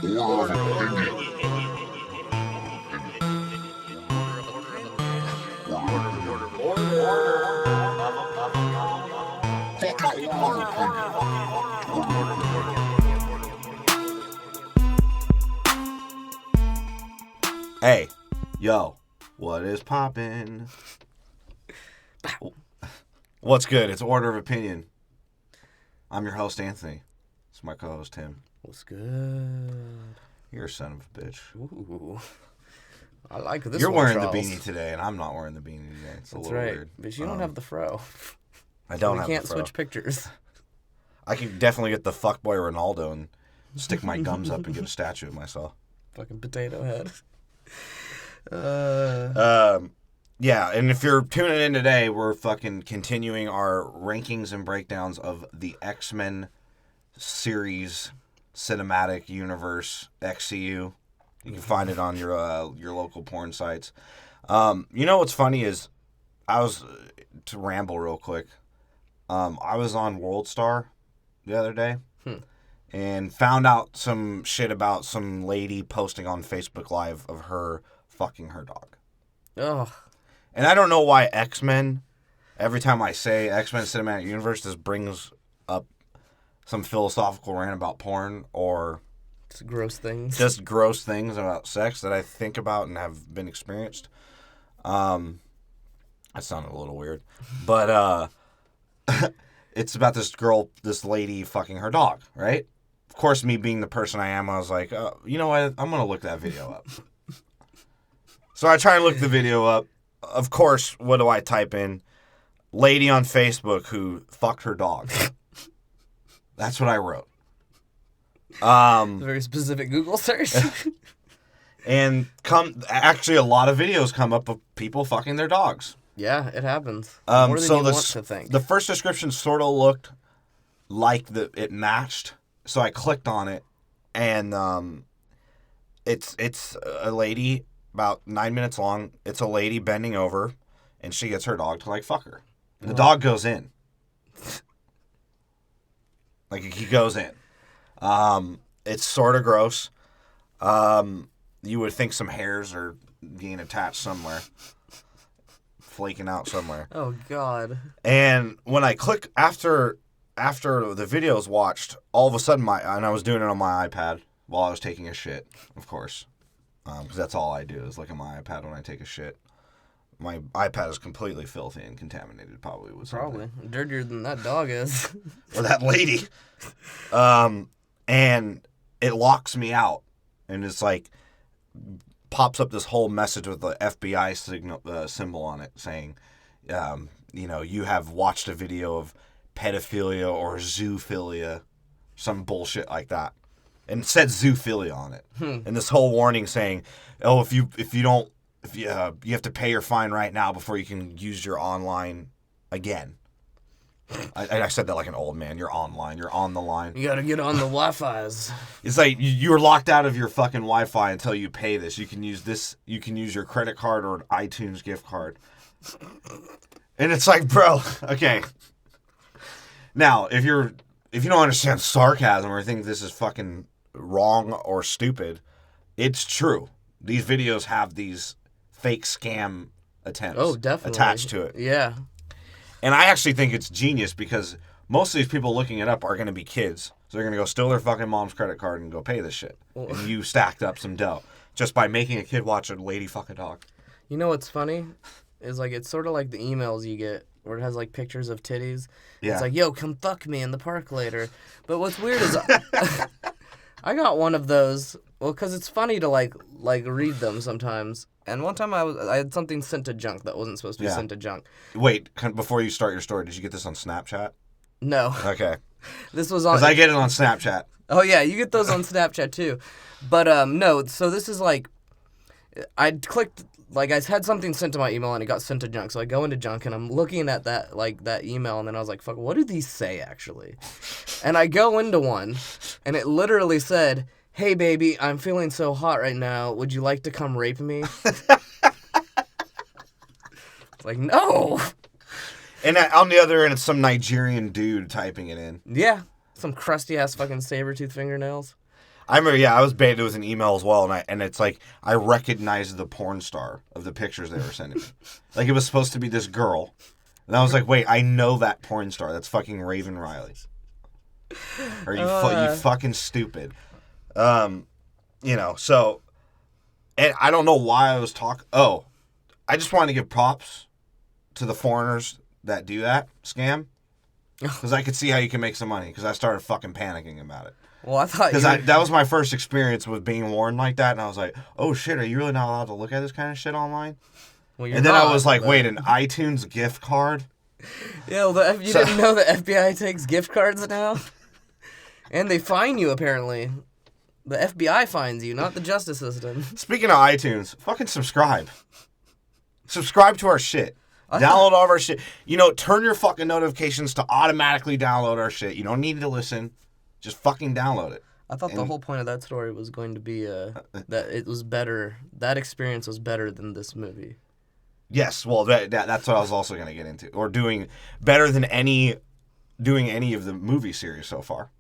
Hey, yo, what is poppin'? What's good? It's Order of Opinion. I'm your host, Anthony. It's my co-host, Tim. What's good? You're a son of a bitch. Ooh. I like this You're one, wearing Charles. the beanie today, and I'm not wearing the beanie today. It's a That's little right. weird. But you don't have the fro. I don't have We can't the fro. switch pictures. I can definitely get the fuckboy Ronaldo and stick my gums up and get a statue of myself. Fucking potato head. Yeah, and if you're tuning in today, we're fucking continuing our rankings and breakdowns of the X-Men series cinematic universe, XCU. You can find it on your local porn sites. You know what's funny is, to ramble real quick, I was on WorldStar the other day and found out some shit about some lady posting on Facebook Live of her fucking her dog. Ugh. And I don't know why X-Men, every time I say X-Men Cinematic Universe, this brings up some philosophical rant about porn or It's gross things. just gross things about sex that I think about and have been experienced. That sounded a little weird. But it's about this lady fucking her dog, right? Of course, me being the person I am, I was like, you know what? I'm going to look that video up. So I try and look the video up. Of course, what do I type in? Lady on Facebook who fucked her dog. That's what I wrote. A very specific Google search. And actually a lot of videos come up of people fucking their dogs. Yeah, it happens. More than you want to think. The first description sort of looked like it matched, so I clicked on it, and it's a lady about 9 minutes long. It's a lady bending over, and she gets her dog to like fuck her. And the dog goes in. Like he goes in. It's sort of gross. You would think some hairs are being attached somewhere. Flaking out somewhere. Oh, God. And when I click after the video's watched, all of a sudden and I was doing it on my iPad while I was taking a shit, of course, because that's all I do is look at my iPad when I take a shit. My iPad is completely filthy and contaminated, probably with something. Probably. Dirtier than that dog is. Or that lady. And it locks me out, and it's like pops up this whole message with the FBI symbol on it saying, you have watched a video of pedophilia or zoophilia, some bullshit like that. And it said zoophilia on it. And this whole warning saying, oh, you have to pay your fine right now before you can use your online again. I said that like an old man. You're online. You're on the line. You gotta get on the Wi-Fi's. It's like you're locked out of your fucking Wi-Fi until you pay this. You can use this. You can use your credit card or an iTunes gift card. And it's like, bro, okay. Now, if you don't understand sarcasm or think this is fucking wrong or stupid, it's true. These videos have these fake scam attempts attached to it. Yeah. And I actually think it's genius because most of these people looking it up are going to be kids. So they're going to go steal their fucking mom's credit card and go pay this shit. And you stacked up some dough just by making a kid watch a lady fuck a dog. You know what's funny? Is like it's sort of like the emails you get where it has like pictures of titties. Yeah. It's like, yo, come fuck me in the park later. But what's weird is I got one of those. Well, because it's funny to like read them sometimes. And one time I had something sent to junk that wasn't supposed to be sent to junk. Wait, before you start your story, did you get this on Snapchat? No. Okay. This was on... Because I get it on Snapchat. Oh, yeah, you get those on Snapchat, too. But, no, so this is like... I clicked... Like, I had something sent to my email, and it got sent to junk. So I go into junk, and I'm looking at that email, and then I was like, fuck, what do these say, actually? And I go into one, and it literally said... Hey, baby, I'm feeling so hot right now. Would you like to come rape me? It's like, no. And on the other end, it's some Nigerian dude typing it in. Yeah. Some crusty-ass fucking saber-tooth fingernails. I remember, yeah, I was baited with an email as well, and it's like I recognized the porn star of the pictures they were sending me. Like it was supposed to be this girl, and I was like, wait, I know that porn star. That's fucking Raven Riley. Are you you fucking stupid? So, and I don't know why I was talking. Oh, I just wanted to give props to the foreigners that do that scam, because I could see how you can make some money. Because I started fucking panicking about it. Well, I thought that was my first experience with being warned like that, and I was like, "Oh shit, are you really not allowed to look at this kind of shit online?" Well, and then I was like, "Wait, an iTunes gift card?" Yeah, well, you didn't know the FBI takes gift cards now, and they fine you apparently. The FBI fines you, not the justice system. Speaking of iTunes, fucking subscribe. Subscribe to our shit. Download all of our shit. Turn your fucking notifications to automatically download our shit. You don't need to listen. Just fucking download it. I thought the whole point of that story was going to be that it was better. That experience was better than this movie. Yes, well, that's what I was also going to get into. Or doing better than doing any of the movie series so far.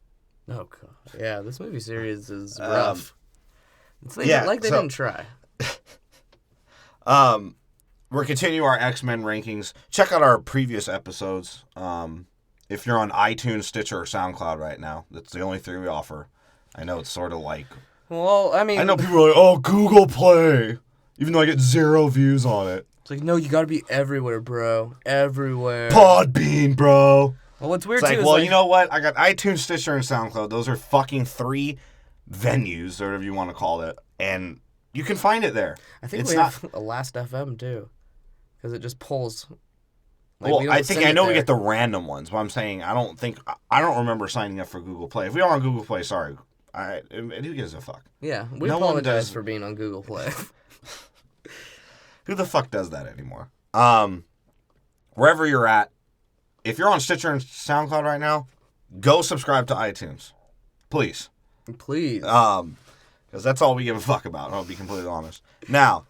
Oh, God. Yeah, this movie series is rough. They didn't try. We're continuing our X-Men rankings. Check out our previous episodes. If you're on iTunes, Stitcher, or Soundcloud right now, that's the only three we offer. I know it's sort of like... Well, I mean... I know people are like, oh, Google Play, even though I get 0 views on it. It's like, no, you gotta be everywhere, bro. Everywhere. Podbean, bro. Well, what's weird, it's too, like, well, you know what? I got iTunes, Stitcher, and SoundCloud. Those are fucking 3 venues, or whatever you want to call it, and you can find it there. I think we have a Last FM, too, because it just pulls... Well, I know we get the random ones, but I'm saying I don't remember signing up for Google Play. If we are on Google Play, sorry. Who gives a fuck? Yeah, we apologize for being on Google Play. Who the fuck does that anymore? Wherever you're at, if you're on Stitcher and SoundCloud right now, go subscribe to iTunes. Please. Please. Because that's all we give a fuck about, I'll be completely honest. Now,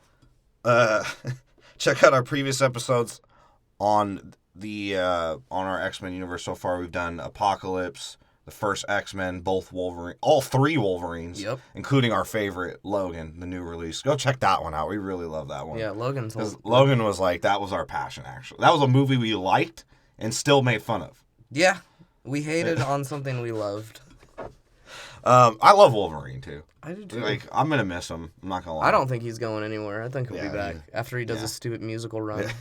check out our previous episodes on our X-Men universe so far. We've done Apocalypse, the first X-Men, both Wolverine, all 3 Wolverines, yep, including our favorite Logan, the new release. Go check that one out. We really love that one. Yeah, Logan was like, that was our passion, actually. That was a movie we liked and still made fun of. Yeah, we hated on something we loved. I love Wolverine too. I do too. Like, I'm gonna miss him. I'm not gonna lie. I don't think he's going anywhere. I think he'll be back after he does a stupid musical run. Yeah.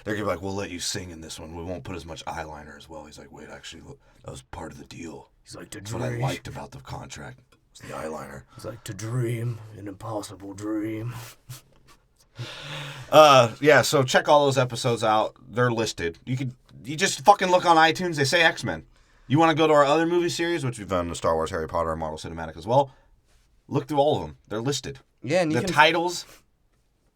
They're gonna be like, we'll let you sing in this one. We won't put as much eyeliner as well. He's like, wait, actually, that was part of the deal. He's like, that's what I liked about the contract. It's the eyeliner. He's like, to dream an impossible dream. So check all those episodes out. They're listed. You just fucking look on iTunes. They say X-Men. You want to go to our other movie series, which we've done the Star Wars, Harry Potter, and Marvel Cinematic as well. Look through all of them. They're listed. Yeah, and the titles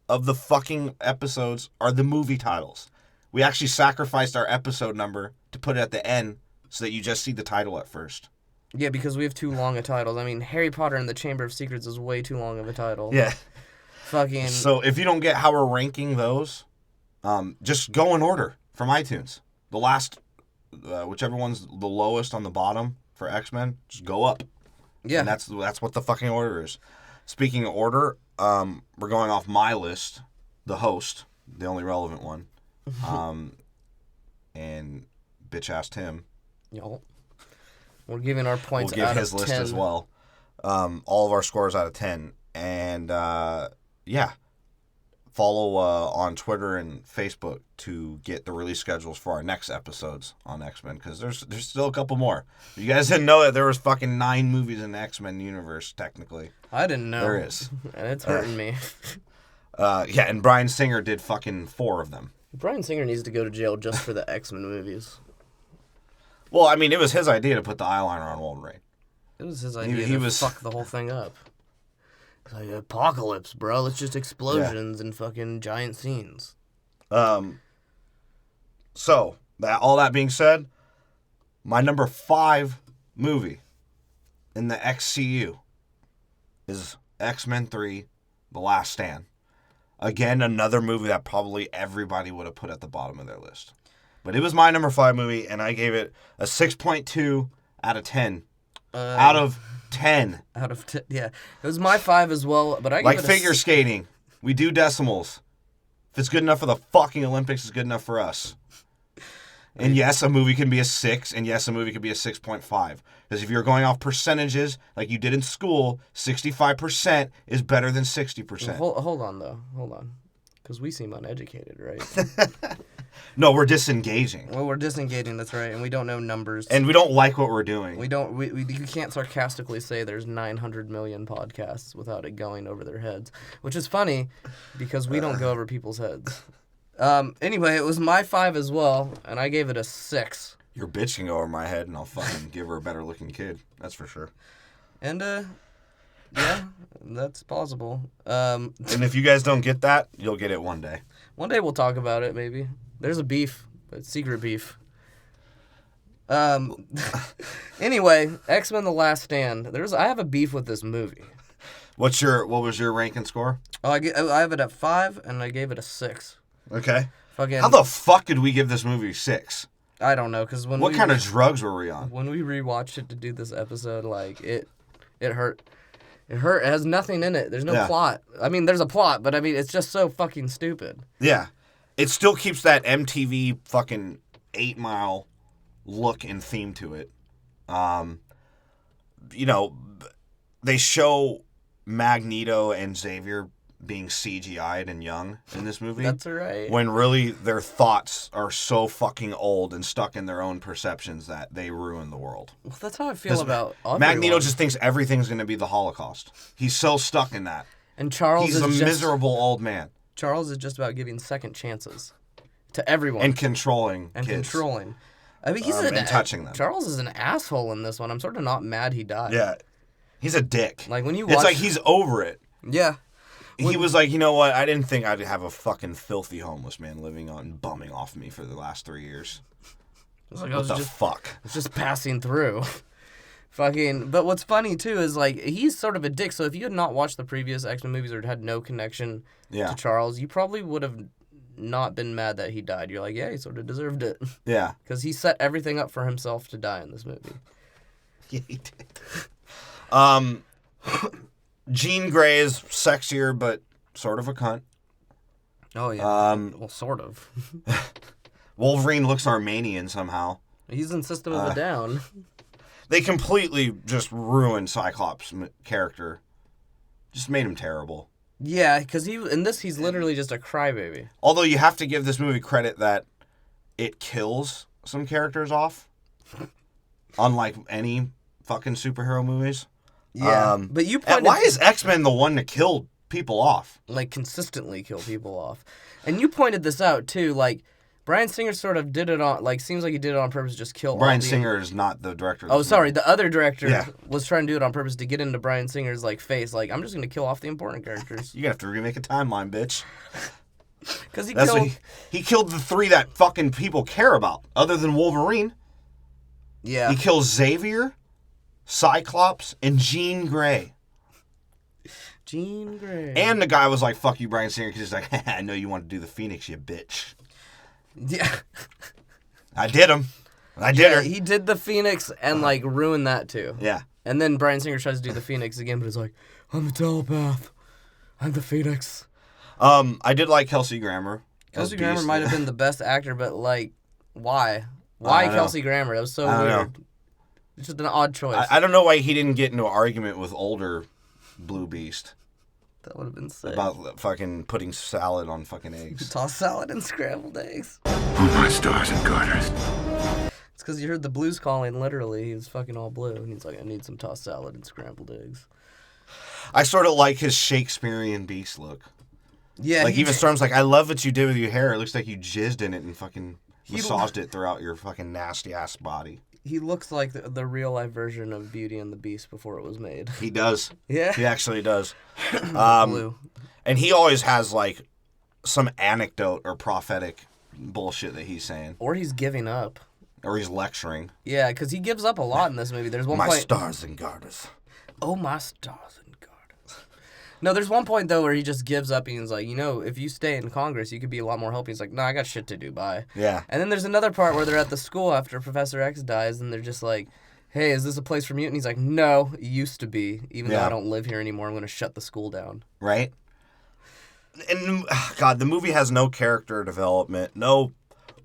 of the fucking episodes are the movie titles. We actually sacrificed our episode number to put it at the end so that you just see the title at first. Yeah, because we have too long a titles. I mean, Harry Potter and the Chamber of Secrets is way too long of a title. Yeah. Fucking... So if you don't get how we're ranking those, just go in order from iTunes. The last, whichever one's the lowest on the bottom for X-Men, just go up. Yeah. And that's what the fucking order is. Speaking of order, we're going off my list, the host, the only relevant one, and bitch-ass Tim. Yo. We're giving our points out of 10. We'll give his list as well. All of our scores out of 10. And, follow on Twitter and Facebook to get the release schedules for our next episodes on X-Men, because there's still a couple more. You guys didn't know that there was fucking 9 movies in the X-Men universe, technically. I didn't know. There is. And it's hurting me. And Bryan Singer did fucking 4 of them. Bryan Singer needs to go to jail just for the X-Men movies. Well, I mean, it was his idea to put the eyeliner on Wolverine. It was his idea to fuck the whole thing up. It's like, Apocalypse, bro. It's just explosions and fucking giant scenes. So, all that being said, my number 5 movie in the XCU is X-Men 3, The Last Stand. Again, another movie that probably everybody would have put at the bottom of their list. But it was my number 5 movie, and I gave it a 6.2 out of 10 Out of 10. Out of 10, yeah. It was my 5 as well, but I Like gave it figure skating. We do decimals. If it's good enough for the fucking Olympics, it's good enough for us. And yes, a movie can be a 6, and yes, a movie can be a 6.5. Because if you're going off percentages, like you did in school, 65% is better than 60%. Hold on, though. Hold on. Because we seem uneducated, right? No, we're disengaging. Well, we're disengaging, that's right, and we don't know numbers. And we don't like what we're doing. You can't sarcastically say there's 900 million podcasts without it going over their heads, which is funny because we don't go over people's heads. Anyway, it was my 5 as well, and I gave it a 6. Your bitch can go over my head, and I'll fucking give her a better looking kid. That's for sure. And, yeah, that's possible. And if you guys don't get that, you'll get it one day. One day we'll talk about it, maybe. There's a beef, but secret beef. Anyway, X-Men: The Last Stand. I have a beef with this movie. What was your rank and score? Oh, I have it at 5, and I gave it a 6. Okay. Fucking. How the fuck did we give this movie 6? I don't know, because what kind of drugs were we on? When we rewatched it to do this episode, like it hurt. It hurt. It has nothing in it. There's no plot. I mean, there's a plot, but I mean, it's just so fucking stupid. Yeah. It still keeps that MTV fucking 8 Mile look and theme to it. You know, they show Magneto and Xavier being CGI'd and young in this movie. That's right. When really their thoughts are so fucking old and stuck in their own perceptions that they ruin the world. Well, that's how I feel about everyone. Magneto just thinks everything's going to be the Holocaust. He's so stuck in that. And Charles He's a miserable old man. Charles is just about giving second chances to everyone. And controlling and kids. Controlling. I mean, he's and touching them. Charles is an asshole in this one. I'm sort of not mad he died. Yeah. He's a dick. Like, when you watch... It's like he's over it. Yeah. He was like, you know what? I didn't think I'd have a fucking filthy homeless man living on bumming off me for the last 3 years. Like, what the fuck? It's just passing through. Fucking... But what's funny, too, is, like, he's sort of a dick. So if you had not watched the previous X-Men movies or had no connection to Charles, you probably would have not been mad that he died. You're like, yeah, he sort of deserved it. Yeah. Because he set everything up for himself to die in this movie. Yeah, he did. Jean Grey is sexier, but sort of a cunt. Oh, yeah. Well, sort of. Wolverine looks Armenian somehow. He's in System of a Down. They completely just ruined Cyclops' character. Just made him terrible. Yeah, because in this, he's literally just a crybaby. Although you have to give this movie credit that it kills some characters off. Unlike any fucking superhero movies. Yeah, but you pointed... Why is X-Men the one to kill people off? Like, consistently kill people off. And you pointed this out, too. Like, Bryan Singer sort of did it on... Like, seems like he did it on purpose to just kill Bryan Singer is not the director of this movie. The other director was trying to do it on purpose to get into Bryan Singer's, like, face. Like, I'm just going to kill off the important characters. You're going to have to remake a timeline, bitch. Because he killed the 3 that fucking people care about, other than Wolverine. Yeah. He kills Xavier, Cyclops, and Jean Grey. Jean Grey. And the guy was like, fuck you, Bryan Singer, because he's like, I know you want to do the Phoenix, you bitch. Yeah. I did him. I did her. He did the Phoenix and, like, ruined that, too. Yeah. And then Bryan Singer tries to do the Phoenix again, but he's like, I'm a telepath. I'm the Phoenix. I did like Kelsey Grammer. Kelsey Grammer might have been the best actor, but, like, why? Why Kelsey Grammer? That was so weird. It's just an odd choice. I don't know why he didn't get into an argument with older Blue Beast. That would have been sick. About fucking putting salad on fucking eggs. Toss salad and scrambled eggs. Oh, my stars and garters. It's because you heard the blues calling, literally. He was fucking all blue. And he's like, I need some tossed salad and scrambled eggs. I sort of like his Shakespearean Beast look. Yeah. Like, even Storm's like, I love what you did with your hair. It looks like you jizzed in it and fucking massaged it throughout your fucking nasty-ass body. He looks like the real-life version of Beauty and the Beast before it was made. He does. Yeah. He actually does. Blue. And he always has, like, some anecdote or prophetic bullshit that he's saying. Or he's giving up. Or he's lecturing. Yeah, because he gives up a lot in this movie. There's one point... My stars and garters. Oh, my stars and garters. No, there's one point, though, where he just gives up and he's like, you know, if you stay in Congress, you could be a lot more helpful. He's like, no, I got shit to do, bye. Yeah. And then there's another part where they're at the school after Professor X dies, and they're just like, hey, is this a place for mutant? He's like, no, it used to be. Even though I don't live here anymore, I'm going to shut the school down. Right? And, God, the movie has no character development, no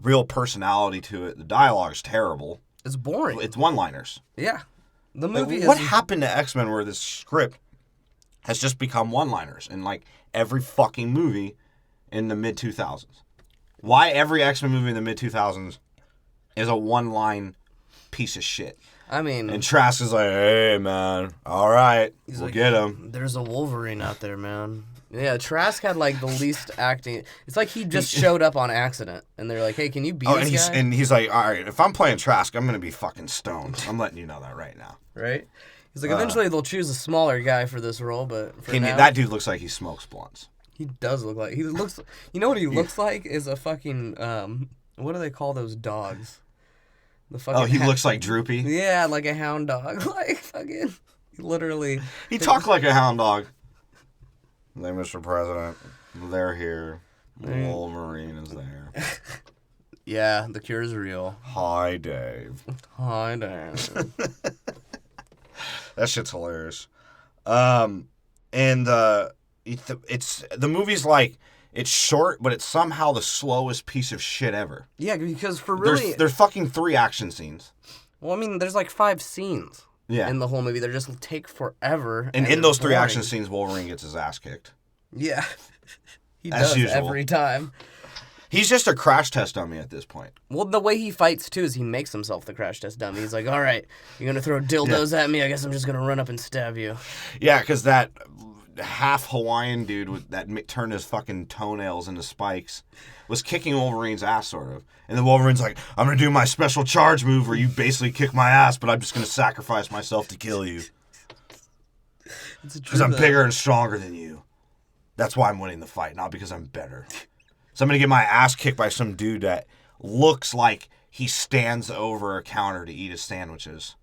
real personality to it. The dialogue's terrible. It's boring. It's one-liners. Yeah. The movie What happened to X-Men where this script has just become one-liners in, like, every fucking movie in the mid-2000s? Why every X-Men movie in the mid-2000s is a one-line piece of shit? I mean... And Trask is like, hey, man, all right, we'll like, get him. There's a Wolverine out there, man. Yeah, Trask had, like, the least acting. It's like he just showed up on accident. And they're like, hey, can you be this guy? And he's like, all right, if I'm playing Trask, I'm going to be fucking stoned. I'm letting you know that right now. Right? He's like, eventually they'll choose a smaller guy for this role, but for now... That dude looks like he smokes blunts. He does look like... He looks... You know what he looks like? Is a fucking... what do they call those dogs? The fucking he looks like Droopy? Yeah, like a hound dog. Like, fucking... Literally... He talked like a hound dog. Hey, Mr. President, they're here. Wolverine is there. Yeah, the cure is real. Hi, Dave. Hi, Dave. That shit's hilarious. And it's the movie's like, it's short, but it's somehow the slowest piece of shit ever. Yeah, because for really... There's fucking 3 action scenes. Well, I mean, there's like 5 scenes. Yeah. In the whole movie. They just take forever. And in those 3 action scenes, Wolverine gets his ass kicked. Yeah. He As does usual. every time. He's just a crash test dummy at this point. Well, the way he fights, too, is he makes himself the crash test dummy. He's like, all right, you're going to throw dildos at me? I guess I'm just going to run up and stab you. Yeah, because that half Hawaiian dude that turned his fucking toenails into spikes was kicking Wolverine's ass, sort of. And then Wolverine's like, I'm going to do my special charge move where you basically kick my ass, but I'm just going to sacrifice myself to kill you. Because I'm bigger and stronger than you. That's why I'm winning the fight, not because I'm better. So I'm going to get my ass kicked by some dude that looks like he stands over a counter to eat his sandwiches.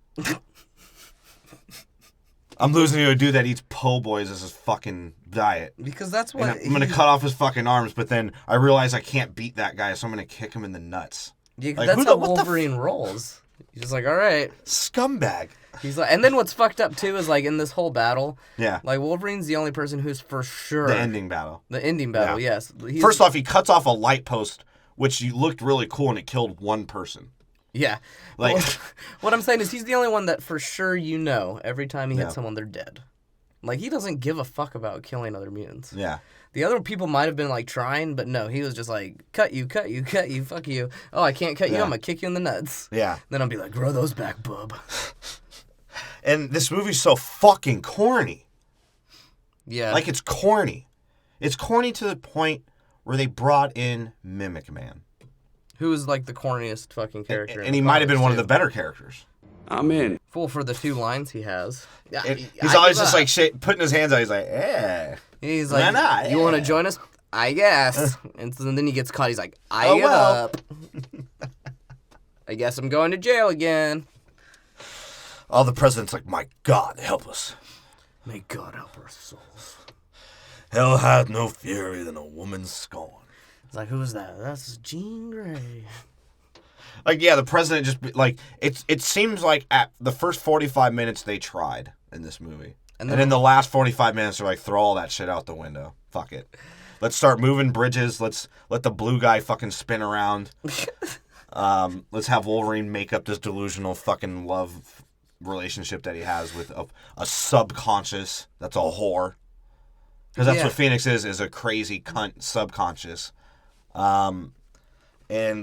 I'm losing to a dude that eats po' boys as his fucking diet. Because that's what... I'm going to cut off his fucking arms, but then I realize I can't beat that guy, so I'm going to kick him in the nuts. Yeah, like, that's how Wolverine rolls. He's just like, all right. Scumbag. He's like, and then what's fucked up, too, is like in this whole battle, yeah, like Wolverine's the only person who's for sure... The ending battle. The ending battle, yeah. Yes. First off, he cuts off a light post, which looked really cool, and it killed one person. Yeah. Like, well, what I'm saying is he's the only one that for sure every time he hits someone, they're dead. Like, he doesn't give a fuck about killing other mutants. Yeah. The other people might have been, like, trying, but no, he was just like, cut you, fuck you. Oh, I can't cut you, I'm gonna kick you in the nuts. Yeah. Then I'll be like, grow those back, bub. And this movie's so fucking corny. Yeah. Like, it's corny. It's corny to the point where they brought in Mimic Man. Who is, like, the corniest fucking character. And he might have been one of the better characters. I'm in. Full for the 2 lines he has. Yeah, he's always just, like, putting his hands out. He's like, yeah. He's like, you want to join us? I guess. And then he gets caught. He's like, I give up. I guess I'm going to jail again. Oh, the president's like, my God, help us. May God help our souls. Hell hath no fury than a woman's scorn. It's like, who's that? That's Jean Grey. Like, yeah, the president just, like, it seems like at the first 45 minutes they tried in this movie. And then in the last 45 minutes, they're like, throw all that shit out the window. Fuck it. Let's start moving bridges. Let's let the blue guy fucking spin around. Let's have Wolverine make up this delusional fucking love relationship that he has with a subconscious that's a whore. Because that's what Phoenix is a crazy cunt subconscious. And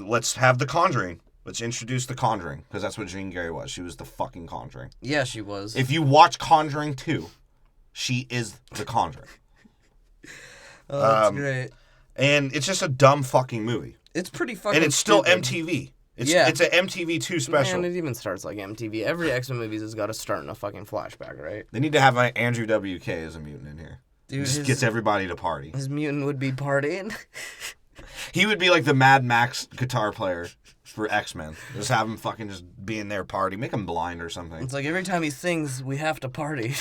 let's have The Conjuring. Let's introduce The Conjuring, because that's what Jean Grey was. She was the fucking Conjuring. Yeah, she was. If you watch Conjuring 2, she is the Conjuring. Oh, that's great. And it's just a dumb fucking movie. It's pretty fucking And it's still stupid. MTV. It's an MTV2 special. Man, it even starts like MTV. Every X-Men movie has got to start in a fucking flashback, right? They need to have Andrew WK as a mutant in here. Dude, just gets everybody to party. His mutant would be partying. He would be like the Mad Max guitar player for X-Men. Just have him fucking just be in their party. Make him blind or something. It's like every time he sings, we have to party.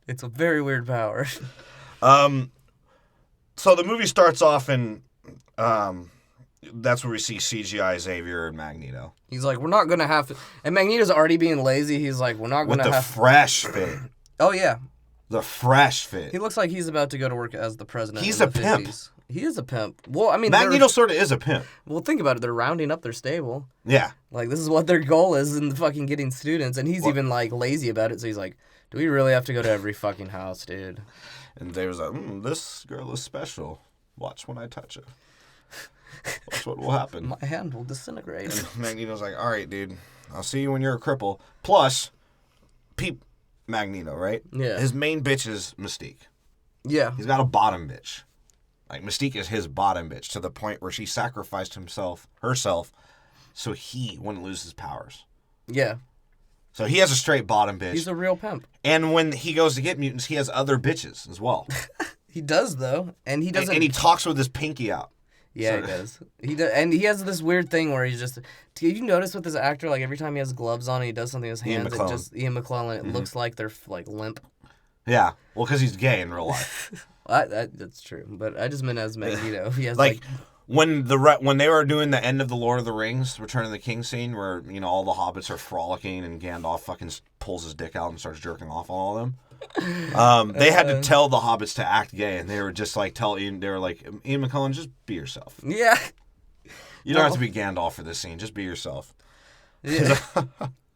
It's a very weird power. So the movie starts off in that's where we see CGI Xavier and Magneto. He's like, we're not going to have to... And Magneto's already being lazy. He's like, we're not going to have... With the fresh fit. Oh, yeah. The fresh fit. He looks like he's about to go to work as the president. He's in a the pimp. 50s. He is a pimp. Well, I mean... Magneto sort of is a pimp. Well, think about it. They're rounding up their stable. Yeah. Like, this is what their goal is in the fucking getting students. And he's even, like, lazy about it. So he's like, do we really have to go to every fucking house, dude? And they was like, this girl is special. Watch when I touch her. Watch what will happen. My hand will disintegrate. And Magneto's like, all right, dude. I'll see you when you're a cripple. Plus, Magneto, right? Yeah. His main bitch is Mystique. Yeah. He's got a bottom bitch. Like, Mystique is his bottom bitch to the point where she sacrificed herself, so he wouldn't lose his powers. Yeah. So he has a straight bottom bitch. He's a real pimp. And when he goes to get mutants, he has other bitches as well. He does, though. And he doesn't... And he talks with his pinky out. Yeah, he does. And he has this weird thing where he's just... Did you notice with this actor, like, every time he has gloves on and he does something with his hands, Ian McClellan, it looks like they're, like, limp. Yeah. Well, because he's gay in real life. That's true. But I just meant as Magneto. He has, like when they were doing the end of the Lord of the Rings, Return of the King scene, where, you know, all the hobbits are frolicking and Gandalf fucking pulls his dick out and starts jerking off on all of them. They had to tell the hobbits to act gay, and they were just like, Ian McClellan, just be yourself. Yeah. You don't have to be Gandalf for this scene. Just be yourself. Yeah.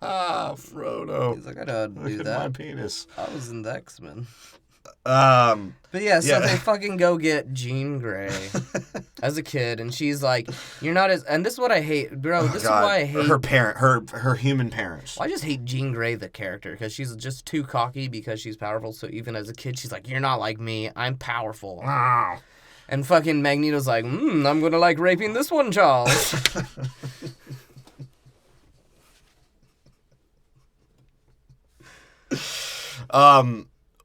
Frodo. He's like, I don't do Look that. at my penis. I was in the X-Men. But yeah, so they fucking go get Jean Grey as a kid, and she's like, "You're not as." And this is what I hate, bro. This is why I hate her human parents. I just hate Jean Grey, the character, because she's just too cocky because she's powerful. So even as a kid, she's like, "You're not like me. I'm powerful." And fucking Magneto's like, I'm gonna like raping this one, Charles.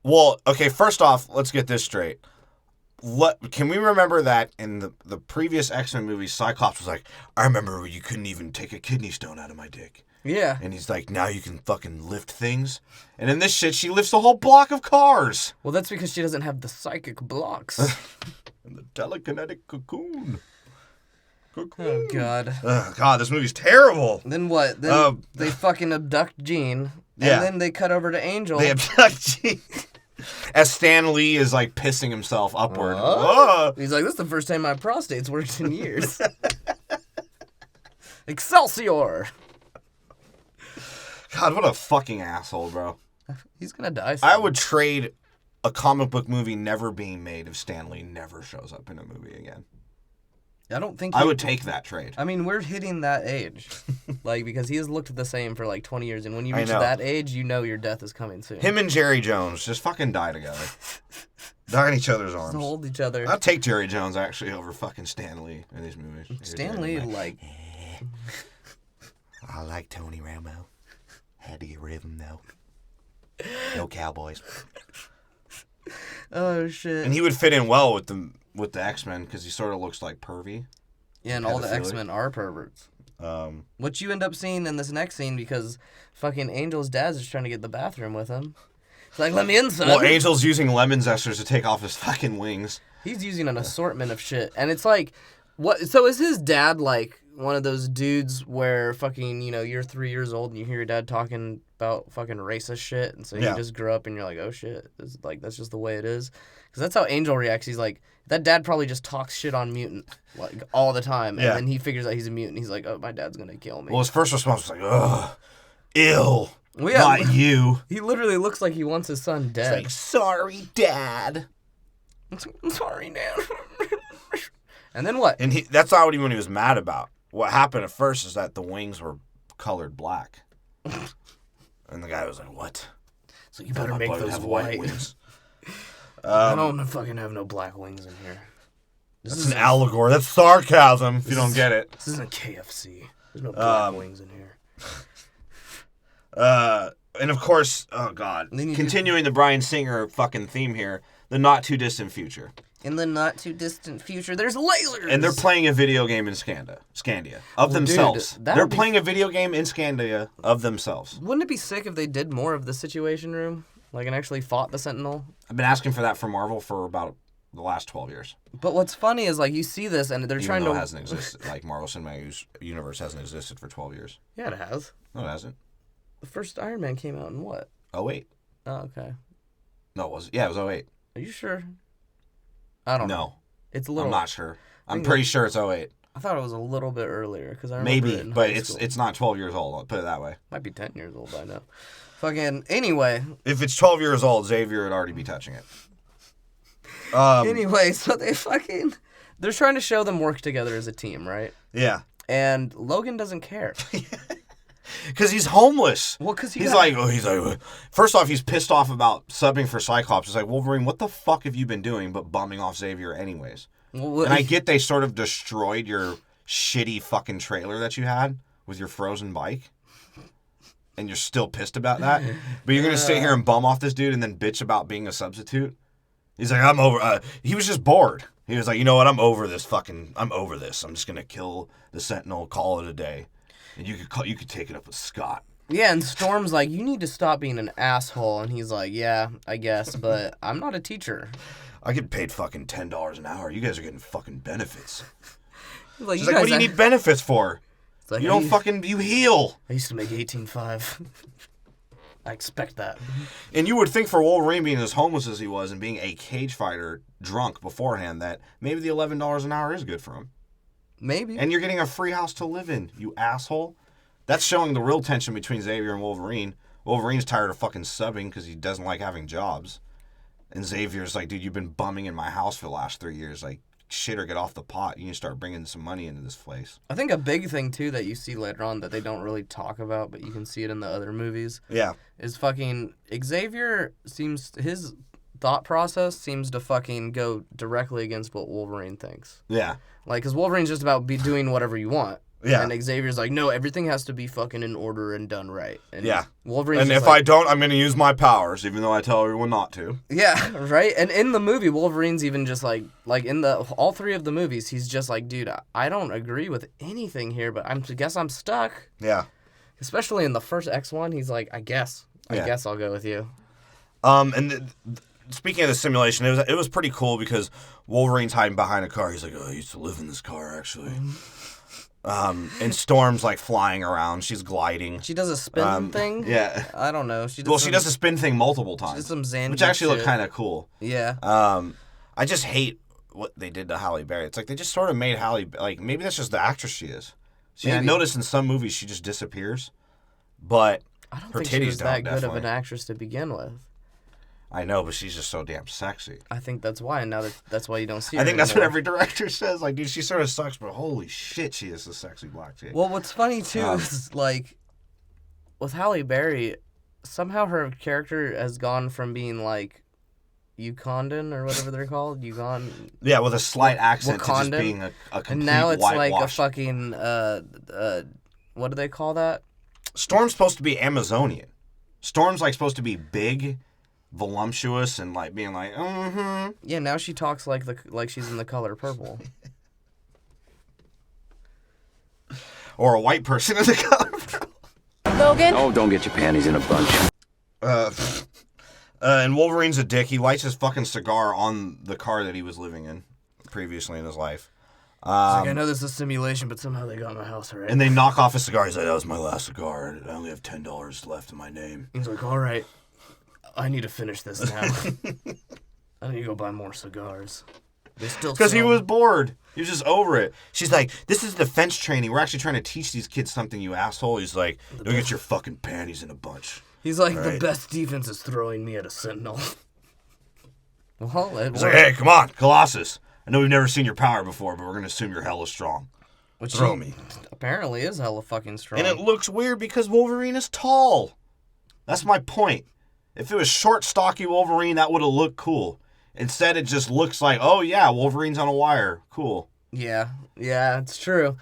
Well, okay, first off, let's get this straight. Can we remember that in the previous X-Men movies, Cyclops was like, I remember when you couldn't even take a kidney stone out of my dick. Yeah. And he's like, now you can fucking lift things. And in this shit, she lifts a whole block of cars. Well, that's because she doesn't have the psychic blocks. And the telekinetic cocoon. Oh, God. God, this movie's terrible. Then what? Then they fucking abduct Jean. And then they cut over to Angel. They abduct Jean. As Stan Lee is like pissing himself upward. He's like, this is the first time my prostate's worked in years. Excelsior! God, what a fucking asshole, bro. He's gonna die soon. I would trade a comic book movie never being made if Stan Lee never shows up in a movie again. I don't think I would take that trade. I mean, we're hitting that age. Like, because he has looked the same for like 20 years, and when you reach that age, you know your death is coming soon. Him and Jerry Jones just fucking die together. Die in each other's arms. Just hold each other. I'd take Jerry Jones, actually, over fucking Stan Lee in these movies. Stan Lee, like... I like Tony Ramo. Had to get rid of him, though. No Cowboys. Oh, shit. And he would fit in well with the X-Men, because he sort of looks like pervy. Yeah, and all the X-Men are perverts. What you end up seeing in this next scene, because fucking Angel's dad's just trying to get the bathroom with him. It's like, let me in, son. Well, Angel's using lemon zesters to take off his fucking wings. He's using an assortment of shit. And it's like, what? So is his dad like one of those dudes where fucking, you know, you're 3 years old and you hear your dad talking about fucking racist shit, and so you just grew up and you're like, oh shit, this, like, that's just the way it is? Because that's how Angel reacts. He's like, that dad probably just talks shit on Mutant, like, all the time, and then he figures out he's a mutant. He's like, oh, my dad's gonna kill me. Well, his first response was like, ugh, ill, well, yeah, not you. He literally looks like he wants his son dead. He's like, sorry, Dad. I'm sorry, Dad. And then what? And that's not what he was mad about. What happened at first is that the wings were colored black. And the guy was like, what? So you better make those white wings. I don't fucking have no black wings in here. That's an allegory. That's sarcasm, if you don't get it. This isn't KFC. There's no black wings in here. And of course, oh God, continuing the Bryan Singer fucking theme here, the not too distant future. In the not too distant future, there's lasers. And they're playing a video game in Scandia of themselves. Dude, they're playing a video game in Scandia of themselves. Wouldn't it be sick if they did more of the Situation Room? Like, and actually fought the Sentinel? I've been asking for that for Marvel for about the last 12 years. But what's funny is, like, you see this, and they're Even trying though to... it hasn't existed. Like, Marvel Cinematic Universe hasn't existed for 12 years. Yeah, it has. No, it hasn't. The first Iron Man came out in what? 08. Oh, okay. No, it was... Yeah, it was 08. Are you sure? I don't know. No. It's a little... I'm not sure. I'm pretty sure it's 08. I thought it was a little bit earlier, because I remember Maybe, it in but high school. it's not 12 years old. I'll put it that way. Might be 10 years old by now. Fucking... Anyway. If it's 12 years old, Xavier would already be touching it. Anyway, so they fucking... They're trying to show them work together as a team, right? Yeah. And Logan doesn't care. Because he's homeless. Well, because he's like, first off, he's pissed off about subbing for Cyclops. He's like, Wolverine, what the fuck have you been doing but bumming off Xavier anyways? Well, and I get they sort of destroyed your shitty fucking trailer that you had with your frozen bike. And you're still pissed about that? But you're going to sit here and bum off this dude and then bitch about being a substitute? He's like, I'm over... he was just bored. He was like, you know what? I'm over this. I'm just going to kill the Sentinel, call it a day. And you could take it up with Scott. Yeah, and Storm's like, you need to stop being an asshole. And he's like, yeah, I guess, but I'm not a teacher. I get paid fucking $10 an hour. You guys are getting fucking benefits. Like, She's like, what do you need benefits for? Like, you don't you heal. I used to make $18.5. I expect that. And you would think for Wolverine being as homeless as he was and being a cage fighter drunk beforehand that maybe the $11 an hour is good for him. Maybe. And you're getting a free house to live in, you asshole. That's showing the real tension between Xavier and Wolverine. Wolverine's tired of fucking subbing because he doesn't like having jobs. And Xavier's like, dude, you've been bumming in my house for the last 3 years. Like, shit or get off the pot. You can start bringing some money into this place. I think a big thing, too, that you see later on that they don't really talk about, but you can see it in the other movies. Yeah. Is fucking... Xavier seems... His thought process seems to fucking go directly against what Wolverine thinks. Yeah. Like, because Wolverine's just about doing whatever you want. Yeah. And Xavier's like, no, everything has to be fucking in order and done right. And yeah. Wolverine's and if I don't, I'm going to use my powers, even though I tell everyone not to. Yeah, right? And in the movie, Wolverine's even just like in all three of the movies, he's just like, dude, I don't agree with anything here, but I guess I'm stuck. Yeah. Especially in the first X one, he's like, I guess I'll go with you. Speaking of the simulation, it was pretty cool because Wolverine's hiding behind a car. He's like, oh, I used to live in this car, actually. And Storm's like flying around. She's gliding. She does a spin thing? Yeah. I don't know. She does a spin thing multiple times. She does some Xander which actually shit. looked kind of cool. Yeah. I just hate what they did to Halle Berry. It's like they just sort of made Halle... Like, maybe that's just the actress she is. See, I noticed in some movies she just disappears. But I don't her think titties she was that don't, good of an definitely. actress to begin with. I know, but she's just so damn sexy. I think that's why, and now that's why you don't see her I think that's what anymore. every director says. Like, dude, she sort of sucks, but holy shit, she is a sexy black chick. Well, what's funny, too, is, like, with Halle Berry, somehow her character has gone from being, like, Ugandan, or whatever they're called, yeah, with a slight accent to just Wakandan, being a complete and now it's like a whitewash. fucking, what do they call that? Storm's supposed to be Amazonian. Storm's, like, supposed to be big, voluptuous, and, like, being like, mm-hmm. Yeah, now she talks like she's in The Color Purple. Or a white person in The Color Purple. Logan? Oh, don't get your panties in a bunch. And Wolverine's a dick. He lights his fucking cigar on the car that he was living in previously in his life. It's like, I know this is a simulation, but somehow they got my house already. And they knock off his cigar. He's like, that was my last cigar. I only have $10 left in my name. He's like, all right, I need to finish this now. I need to go buy more cigars. They still Because he sell was them. bored. He was just over it. She's like, this is defense training. We're actually trying to teach these kids something, you asshole. He's like, you'll get your fucking panties in a bunch. He's like, All the right. best defense is throwing me at a sentinel. Well, it He's like, hey, come on, Colossus. I know we've never seen your power before, but we're going to assume you're hella strong. Which Throw me. Apparently is hella fucking strong. And it looks weird because Wolverine is tall. That's my point. If it was short, stocky Wolverine, that would have looked cool. Instead, it just looks like, oh yeah, Wolverine's on a wire. Cool. Yeah, it's true.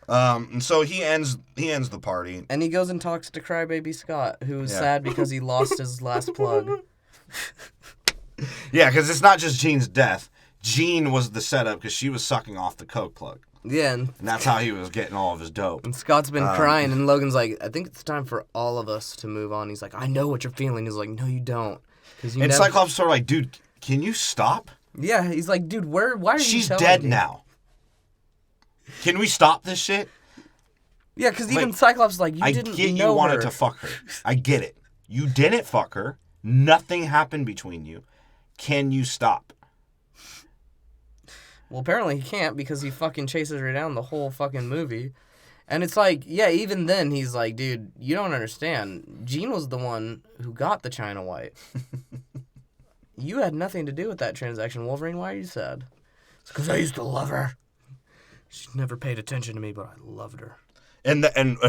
And so he ends the party. And he goes and talks to Crybaby Scott, who's sad because he lost his last plug. Yeah, because it's not just Jean's death. Jean was the setup because she was sucking off the coke plug. Yeah, And that's how he was getting all of his dope. and Scott's been crying, and Logan's like, I think it's time for all of us to move on. He's like, I know what you're feeling. He's like, no, you don't. 'Cause you And never... Cyclops is sort of like, dude, can you stop? Yeah, he's like, dude, why are you She's telling dead me? now. Can we stop this shit? Yeah, because even Like, Cyclops is like, you didn't get know you wanted her. to fuck her. I get it. You didn't fuck her. Nothing happened between you. Can you stop? Well, apparently he can't because he fucking chases her down the whole fucking movie. And it's like, yeah, even then he's like, dude, you don't understand. Jean was the one who got the China White. You had nothing to do with that transaction, Wolverine. Why are you sad? It's because I used to love her. She never paid attention to me, but I loved her. And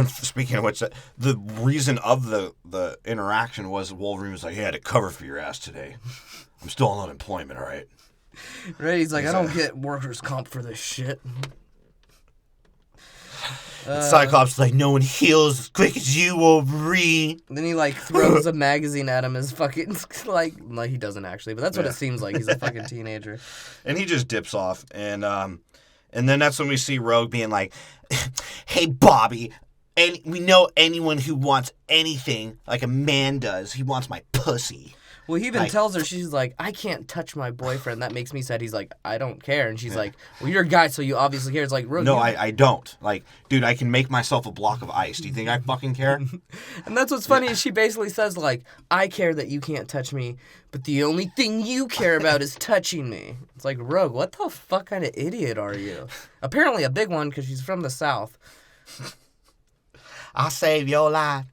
speaking of which, the reason of the interaction was Wolverine was like, "Hey, I had to cover for your ass today. I'm still on unemployment, all right?" Right? He's like, I don't get workers' comp for this shit. Cyclops is like, "No one heals as quick as you, Wolverine." Then he like throws a magazine at him as fucking like he doesn't actually, but that's what Yeah. it seems like. He's a fucking teenager. And he just dips off, and then that's when we see Rogue being like, "Hey, Bobby, and we know anyone who wants anything like a man does. He wants my pussy." Well, he even Like- tells her, she's like, I can't touch my boyfriend. That makes me sad. He's like, I don't care. And she's like, well, you're a guy, so you obviously care. It's like, Rogue, No, you- I don't. Like, dude, I can make myself a block of ice. Do you think I fucking care? And that's what's funny is she basically says, like, I care that you can't touch me, but the only thing you care about is touching me. It's like, Rogue, what the fuck kind of idiot are you? Apparently a big one because she's from the South. I'll save your life.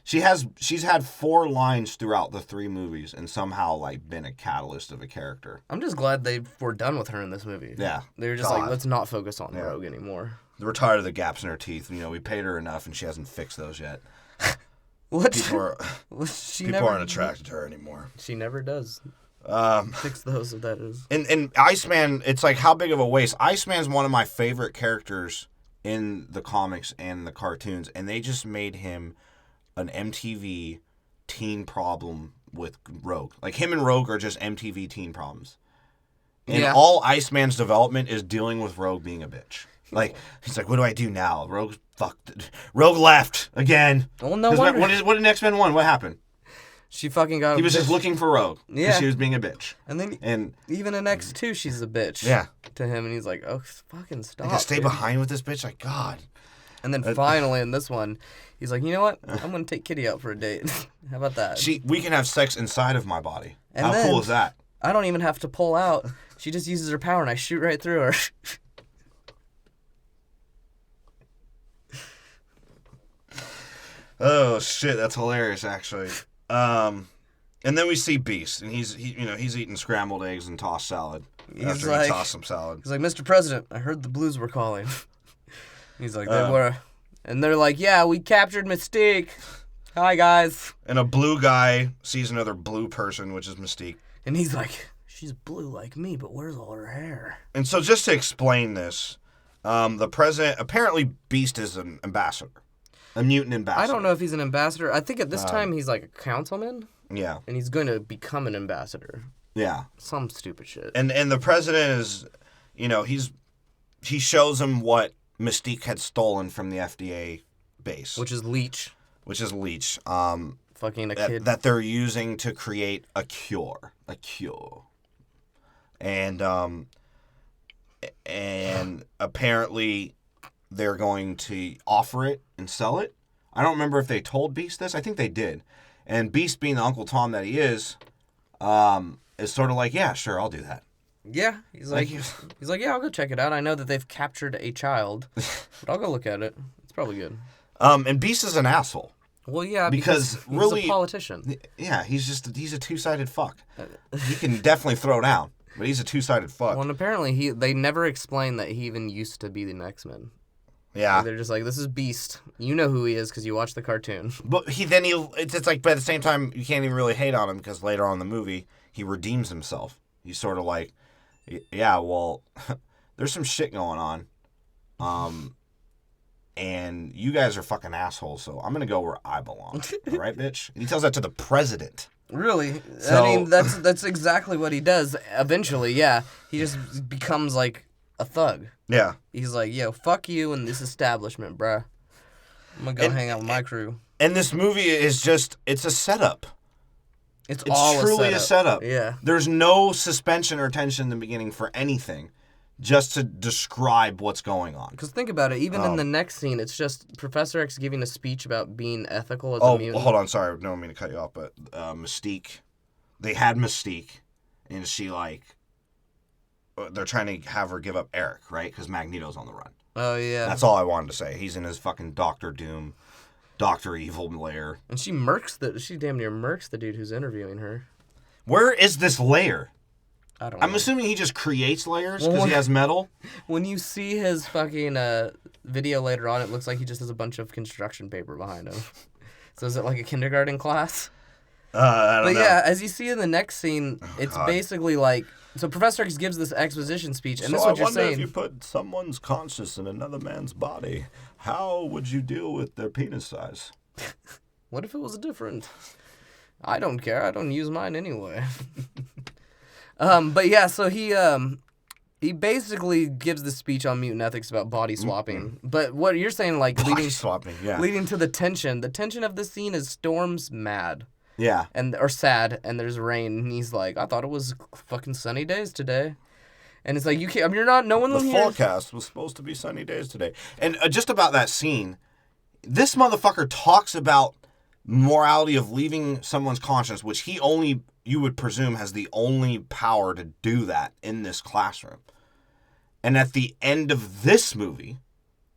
She's had 4 lines throughout the 3 movies and somehow like been a catalyst of a character. I'm just glad they were done with her in this movie. Yeah. They were just God. like, let's not focus on Rogue anymore. We're tired of the gaps in her teeth. You know, we paid her enough and she hasn't fixed those yet. What? People aren't attracted to her anymore. She never does. Fix those, if that is. And Iceman, it's like, how big of a waste? Iceman's one of my favorite characters in the comics and the cartoons, and they just made him an MTV teen problem with Rogue. Like, him and Rogue are just MTV teen problems. And Yeah. all Iceman's development is dealing with Rogue being a bitch. Like, he's like, what do I do now? Rogue fucked. Rogue left again. Well, no 'Cause wonder. what did X-Men 1? What happened? She fucking got. He was just looking for Rogue. 'Cause Yeah. she was being a bitch. And then And even in X2, she's a bitch. Yeah. To him, and he's like, "Oh, fucking stop." I gotta stay dude." behind with this bitch. Like, God. And then finally in this one, he's like, "You know what? I'm gonna take Kitty out for a date. How about that?" We can have sex inside of my body. And How then- cool is that? I don't even have to pull out. She just uses her power, and I shoot right through her. Oh shit, that's hilarious actually. And then we see Beast, and he's eating scrambled eggs and tossed salad. After like- he tossed some salad. He's like, "Mr. President, I heard the Blues were calling." He's like, "They Um, were," and they're like, "Yeah, we captured Mystique. Hi guys." And a blue guy sees another blue person, which is Mystique. And he's like, "She's blue like me, but where's all her hair?" And so just to explain this, the president, apparently Beast is an ambassador. A mutant ambassador. I don't know if he's an ambassador. I think at this time he's like a councilman, Yeah. and he's going to become an ambassador. Yeah. Some stupid shit. And the president is, he shows him what Mystique had stolen from the FDA base, Which is Leech. which is Leech, Fucking a kid. that they're using to create a cure. And apparently they're going to offer it and sell it. I don't remember if they told Beast this. I think they did. And Beast, being the Uncle Tom that he is sort of like, yeah, sure, I'll do that. Yeah. He's like, yeah, I'll go check it out. I know that they've captured a child, but I'll go look at it. It's probably good. And Beast is an asshole. Well, yeah, Because he's really- a politician. Yeah, he's a two-sided fuck. He can definitely throw down, but he's a two-sided fuck. Well, and apparently they never explained that he even used to be the X-Men. Yeah. They're just like, this is Beast. You know who he is because you watched the cartoon. But it's like, but at the same time, you can't even really hate on him because later on in the movie, he redeems himself. He's sort of like, yeah, well, there's some shit going on. And you guys are fucking assholes, so I'm going to go where I belong. All right, bitch? And he tells that to the president. Really? So- I mean, that's exactly what he does eventually, yeah. He just becomes like a thug. Yeah. He's like, yo, fuck you and this establishment, bruh. I'm gonna go hang out with my crew. And this movie is just, it's a setup. It's It's all truly a a setup. Yeah. There's no suspension or tension in the beginning for anything, just to describe what's going on. Because think about it, even in the next scene, it's just Professor X giving a speech about being ethical as a Oh, mutant. hold on. Sorry. No, I mean to cut you off, but Mystique. They had Mystique, and she, they're trying to have her give up Eric, right? Because Magneto's on the run. Oh, yeah. That's all I wanted to say. He's in his fucking Doctor Doom, Doctor Evil lair. And she damn near murks the dude who's interviewing her. Where is this lair? I don't know. I'm assuming he just creates layers because he has metal. When you see his fucking video later on, it looks like he just has a bunch of construction paper behind him. So is it like a kindergarten class? I don't know. Yeah, as you see in the next scene, it's basically like... So Professor X gives this exposition speech, and this is what you're saying. If you put someone's conscious in another man's body, how would you deal with their penis size? What if it was different? I don't care. I don't use mine anyway. But yeah, so he basically gives this speech on mutant ethics about body swapping. But what you're saying, like Body swapping, yeah. leading to the tension. The tension of this scene is Storm's mad. Yeah. Or sad, and there's rain, and he's like, I thought it was fucking sunny days today. And it's like, you can't, you're not, no one will The hear. forecast was supposed to be sunny days today. And just about that scene, this motherfucker talks about morality of leaving someone's conscience, which you would presume has the only power to do that in this classroom. And at the end of this movie,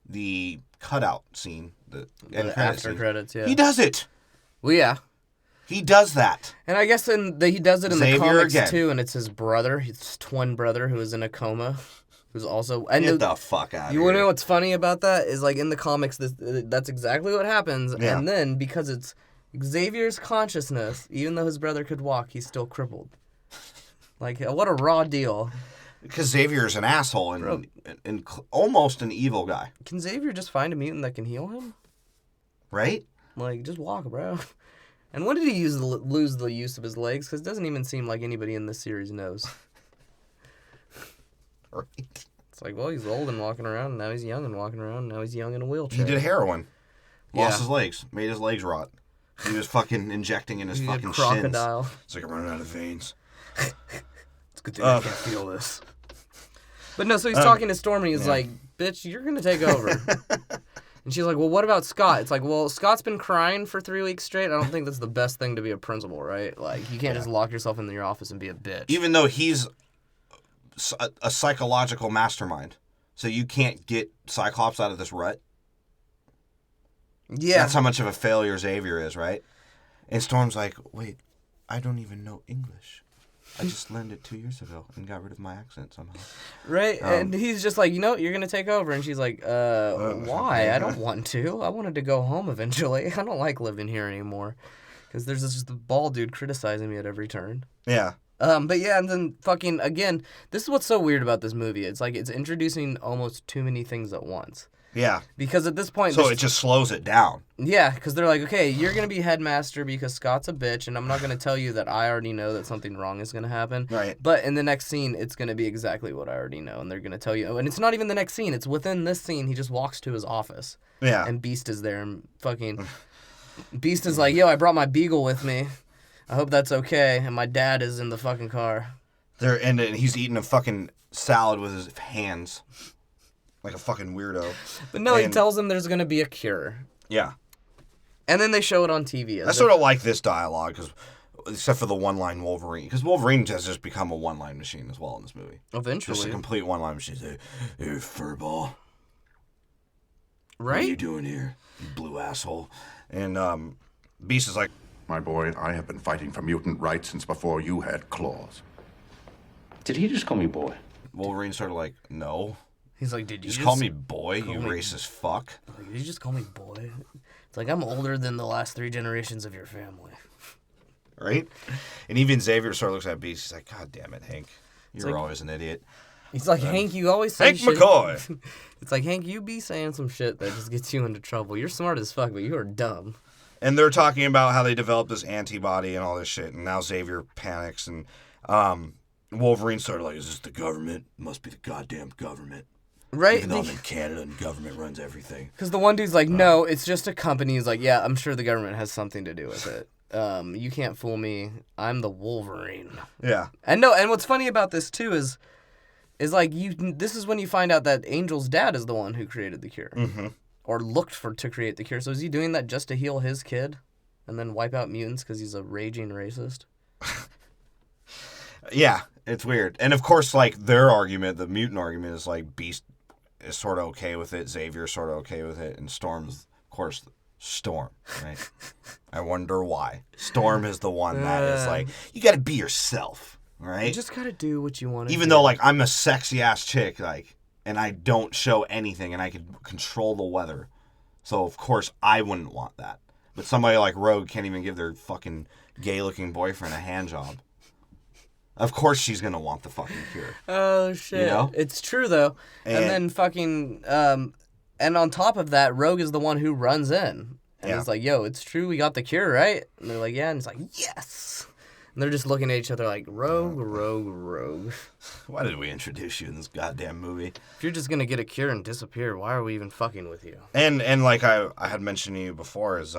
the cutout scene, the end credits after scene, credits, yeah. he does it. Well, yeah. He does that. And I guess he does it in Xavier the comics again. too, and it's his brother, his twin brother, who is in a coma, who's also. Get the fuck out of here. You want to know what's funny about that? Is like in the comics, that's exactly what happens. Yeah. And then because it's Xavier's consciousness, even though his brother could walk, he's still crippled. Like what a raw deal. Because Xavier's an asshole and almost an evil guy. Can Xavier just find a mutant that can heal him? Right? Like just walk, bro. And when did he lose the use of his legs? Because it doesn't even seem like anybody in this series knows. Right. It's like, well, he's old and walking around, and now he's young and walking around, and now he's young in a wheelchair. He did heroin. Lost Yeah. his legs. Made his legs rot. He was fucking injecting in his He's fucking a crocodile. shins. It's like I'm running out of veins. It's a good thing I can't feel this. But no, so he's talking to Storm, and he's like, bitch, you're going to take over. And she's like, well, what about Scott? It's like, well, Scott's been crying for 3 weeks straight. I don't think that's the best thing to be a principal, right? Like, you can't just lock yourself in your office and be a bitch. Even though he's a psychological mastermind. So you can't get Cyclops out of this rut. Yeah. That's how much of a failure Xavier is, right? And Storm's like, wait, I don't even know English. I just learned it 2 years ago and got rid of my accent somehow. Right? And he's just like, you know, you're going to take over. And she's like, why? I don't want to. I wanted to go home eventually. I don't like living here anymore. Because there's this bald dude criticizing me at every turn. Yeah. But yeah, and then fucking, again, this is what's so weird about this movie. It's like it's introducing almost too many things at once. Yeah. Because at this point... So it just slows it down. Yeah, because they're like, okay, you're going to be headmaster because Scott's a bitch, and I'm not going to tell you that I already know that something wrong is going to happen. Right. But in the next scene, it's going to be exactly what I already know, and they're going to tell you. And it's not even the next scene. It's within this scene. He just walks to his office. Yeah. And Beast is there, and fucking... Beast is like, yo, I brought my beagle with me. I hope that's okay. And my dad is in the fucking car. And he's eating a fucking salad with his hands. Like a fucking weirdo. But no, he tells him there's going to be a cure. Yeah. And then they show it on TV. I sort of like this dialogue, except for the one-line Wolverine. Because Wolverine has just become a one-line machine as well in this movie. Eventually. Just a complete one-line machine. Hey, furball. Right? What are you doing here, you blue asshole? And Beast is like, My boy, I have been fighting for mutant rights since before you had claws. Did he just call me boy? Wolverine's sort of like, no. He's like, did you Just call me boy, you me- racist fuck. Like, did you just call me boy? It's like, I'm older than the last 3 generations of your family. Right? And even Xavier sort of looks at Beast. He's like, God damn it, Hank. You're like- always an idiot. He's like, Hank, you always say Hank shit. McCoy. It's like, Hank, you be saying some shit that just gets you into trouble. You're smart as fuck, but you are dumb. And they're talking about how they developed this antibody and all this shit. And now Xavier panics. And Wolverine's sort of like, is this the government? Must be the goddamn government. Right? Even though I'm in Canada and government runs everything. Because the one dude's like, no, it's just a company. He's like, yeah, I'm sure the government has something to do with it. you can't fool me. I'm the Wolverine. Yeah. And what's funny about this too is like this is when you find out that Angel's dad is the one who created the cure. Mm-hmm. Or looked to create the cure. So is he doing that just to heal his kid and then wipe out mutants because he's a raging racist? Yeah, it's weird. And of course, like, their argument, the mutant argument, is like Beast is sort of okay with it, Xavier's sort of okay with it, and Storm's, of course, Storm, right? I wonder why. Storm is the one that is like, you gotta be yourself, right? You just gotta do what you want to do. Even though, like, I'm a sexy-ass chick, like, and I don't show anything, and I can control the weather. So, of course, I wouldn't want that. But somebody like Rogue can't even give their fucking gay-looking boyfriend a hand job. Of course she's gonna want the fucking cure. Oh, shit. You know? It's true, though. And then fucking... and on top of that, Rogue is the one who runs in. And he's like, yo, it's true, we got the cure, right? And they're like, yeah. And he's like, yes! And they're just looking at each other like, Rogue. Why did we introduce you in this goddamn movie? If you're just gonna get a cure and disappear, why are we even fucking with you? And like I had mentioned to you before, is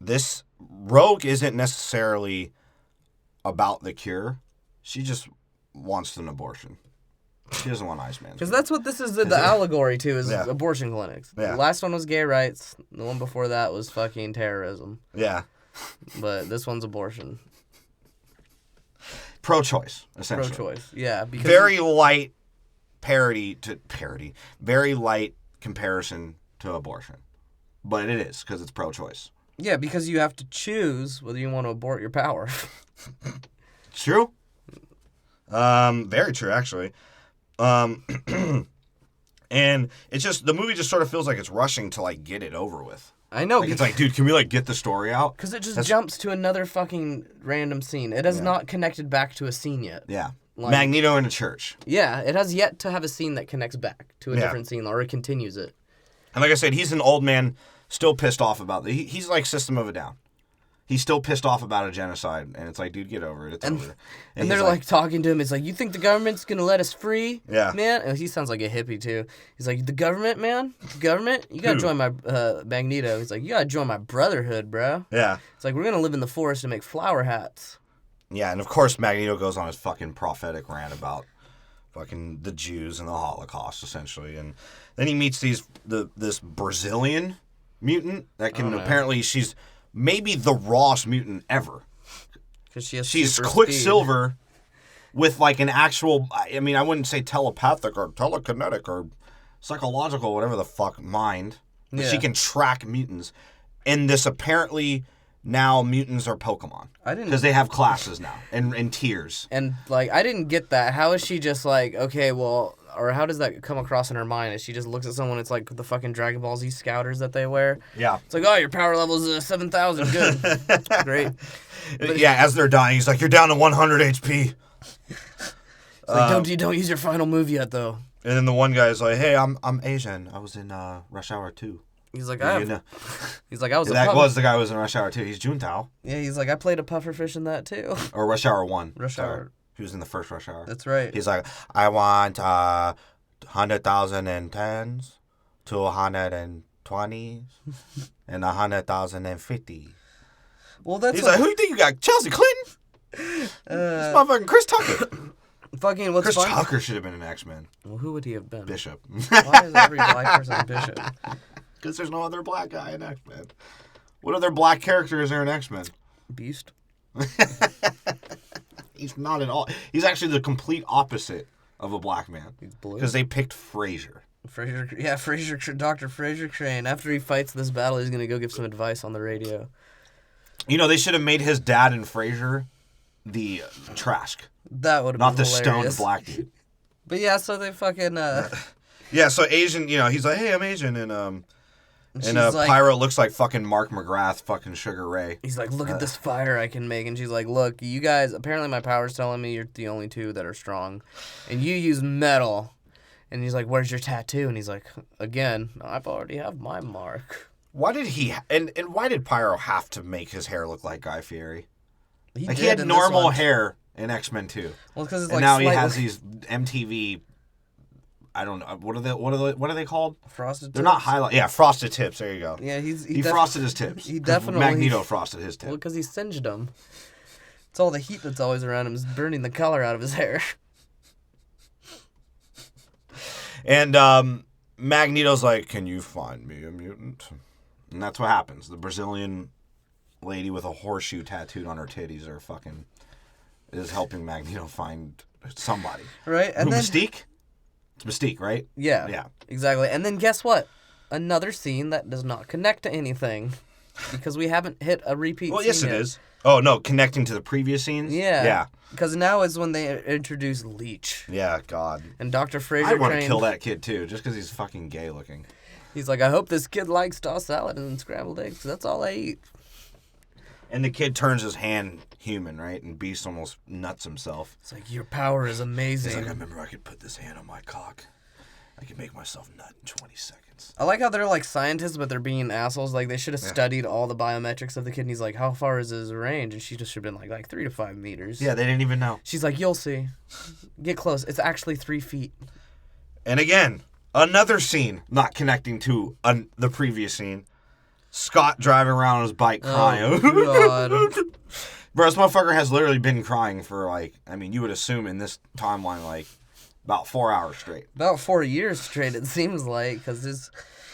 this Rogue isn't necessarily about the cure. She just wants an abortion. She doesn't want Iceman. Because that's what this is the allegory to, is abortion clinics. Yeah. The last one was gay rights. The one before that was fucking terrorism. Yeah. But this one's abortion. Pro-choice, essentially. Pro-choice, yeah. Because very light very light comparison to abortion. But it is, because it's pro-choice. Yeah, because you have to choose whether you want to abort your power. True. Very true, actually. And it's just, the movie just sort of feels like it's rushing to, like, get it over with. I know. Like, it's like, dude, can we, like, get the story out? Because it just jumps to another fucking random scene. It has not connected back to a scene yet. Yeah. Like, Magneto in a church. Yeah, it has yet to have a scene that connects back to a different scene, or it continues it. And like I said, he's an old man, still pissed off about he's like System of a Down. He's still pissed off about a genocide, and it's like, dude, get over it. It's over. And they're like talking to him. It's like, you think the government's gonna let us free? Yeah. Man, and he sounds like a hippie too. He's like, the government, man, the government. You gotta join my Magneto. He's like, you gotta join my brotherhood, bro. Yeah. It's like, we're gonna live in the forest and make flower hats. Yeah, and of course Magneto goes on his fucking prophetic rant about fucking the Jews and the Holocaust, essentially, and then he meets this Brazilian mutant that can apparently, she's maybe the rawest mutant ever. Because she's Quicksilver with like an actual, I mean, I wouldn't say telepathic or telekinetic or psychological, whatever the fuck, mind. But she can track mutants. And this apparently now mutants are Pokemon. Because they have classes now and tiers. And like, I didn't get that. How is she just like, okay, well, or how does that come across in her mind? Is she just looks at someone, it's like the fucking Dragon Ball Z scouters that they wear? Yeah. It's like, oh, your power level is 7,000. Good. Great. But yeah, as they're dying, he's like, you're down to 100 HP. It's like, don't use your final move yet, though. And then the one guy's like, hey, I'm Asian. I was in Rush Hour 2. He's like, I was that was the guy who was in Rush Hour 2. He's Juntao. Yeah, he's like, I played a pufferfish in that, too. Or Rush Hour 1. Rush Hour. He was in the first Rush Hour. That's right. He's like, I want 100,010s, 220s, and 100,050. Well, that's He's like, who do you think you got? Chelsea Clinton? This motherfucking Chris Tucker. Fucking what's Chris Tucker should have been an X-Men. Well, who would he have been? Bishop. Why is every black person a Bishop? Because there's no other black guy in X-Men. What other black character is there in X-Men? Beast. He's not at all. He's actually the complete opposite of a black man. He's blue. Because they picked Frasier. Dr. Frasier Crane. After he fights this battle, he's going to go give some advice on the radio. You know, they should have made his dad in Frasier the Trask. That would have been not the hilarious. stoned black dude. But yeah, so they fucking... Yeah, so Asian, you know, he's like, hey, I'm Asian, and like, Pyro looks like fucking Mark McGrath, fucking Sugar Ray. He's like, look at this fire I can make. And she's like, look, you guys, apparently my power's telling me you're the only two that are strong. And you use metal. And he's like, where's your tattoo? And he's like, again, I've already have my mark. Why did he, and why did Pyro have to make his hair look like Guy Fieri? He had in normal hair in X-Men 2. Well, because it's and like now he has these MTV I don't know. What are they called? Frosted They're tips? not highlight. Yeah, frosted tips. There you go. Yeah, he frosted his tips. He 'Cause definitely... Magneto frosted his tips. Well, because he singed them. It's all the heat that's always around him is burning the color out of his hair. And Magneto's like, "Can you find me a mutant?" And that's what happens. The Brazilian lady with a horseshoe tattooed on her titties is helping Magneto find somebody. Right? And then Mystique? It's Mystique, right? Yeah. Yeah. Exactly. And then guess what? Another scene that does not connect to anything. Because we haven't hit a repeat Well, scene yes, it yet. is. Oh, no, connecting to the previous scenes? Yeah. Yeah. Because now is when they introduce Leech. Yeah, God. And Dr. Fraser I want to trained... kill that kid, too, just because he's fucking gay looking. He's like, I hope this kid likes tossed salad and scrambled eggs, 'cause that's all I eat. And the kid turns his hand human, right? And Beast almost nuts himself. It's like, your power is amazing. He's like, I remember I could put this hand on my cock. I could make myself nut in 20 seconds. I like how they're like scientists, but they're being assholes. Like, they should have studied all the biometrics of the kid. And he's like, how far is his range? And she just should have been like 3 to 5 meters. Yeah, they didn't even know. She's like, you'll see. Get close. It's actually 3 feet. And again, another scene not connecting to the previous scene. Scott driving around on his bike crying. Oh, God. Bro, this motherfucker has literally been crying for, like, I mean, you would assume in this timeline, like, about 4 hours straight. About 4 years straight, it seems like, because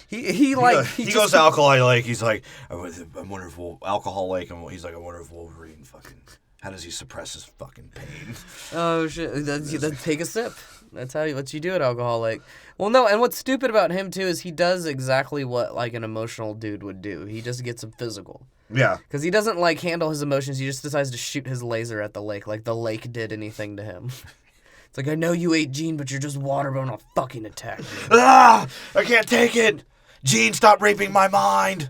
he goes to Alcohol Lake. He's like, I wonder if Alcohol Lake, and he's like, I wonder if Wolverine fucking, how does he suppress his fucking pain? Oh shit! Then take a sip. That's what you do at Alcohol Lake. Well, no, and what's stupid about him too is he does exactly what like an emotional dude would do. He just gets him physical. Yeah. Because he doesn't like handle his emotions. He just decides to shoot his laser at the lake, like the lake did anything to him. It's like, I know you ate Jean, but you're just water, but I'm not fucking attack me. Ah! I can't take it! Jean, stop raping my mind!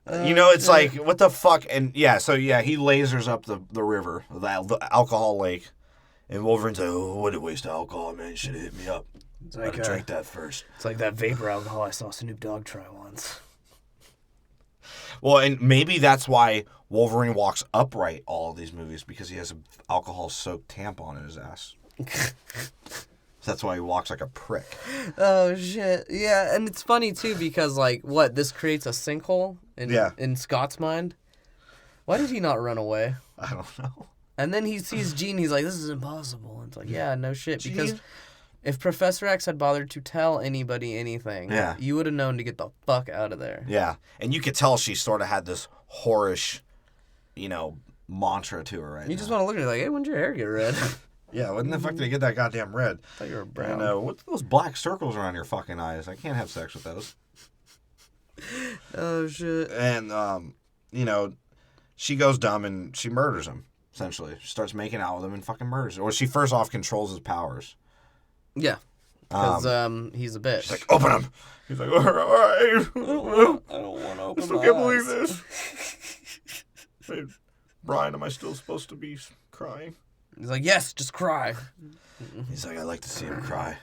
It's like, what the fuck? And yeah, so yeah, he lasers up the river, the Alcohol Lake. And Wolverine's like, oh, what a waste of alcohol, man. You should have hit me up. It's I like, gotta drink that first. It's like that vapor alcohol I saw Snoop Dogg try once. Well, and maybe that's why Wolverine walks upright all of these movies, because he has an alcohol-soaked tampon in his ass. So that's why he walks like a prick. Oh, shit. Yeah, and it's funny, too, because, like, this creates a sinkhole in Scott's mind? Why did he not run away? I don't know. And then he sees Jean, he's like, this is impossible. And it's like, yeah, no shit. Jean? Because if Professor X had bothered to tell anybody anything, you would have known to get the fuck out of there. Yeah, and you could tell she sort of had this whorish, mantra to her right You just want to look at her like, hey, when'd your hair get red? Yeah, when the fuck did I get that goddamn red? I thought you were brown. And what's those black circles around your fucking eyes? I can't have sex with those. Oh, shit. And, she goes dumb and she murders him, essentially. She starts making out with him and fucking murders him. Or she first off controls his powers. Yeah. Because he's a bitch. She's like, open him! He's like, all right. I don't want to open I still can't believe this. Hey, Brian, am I still supposed to be crying? He's like, yes, just cry. He's like, I like to see him cry.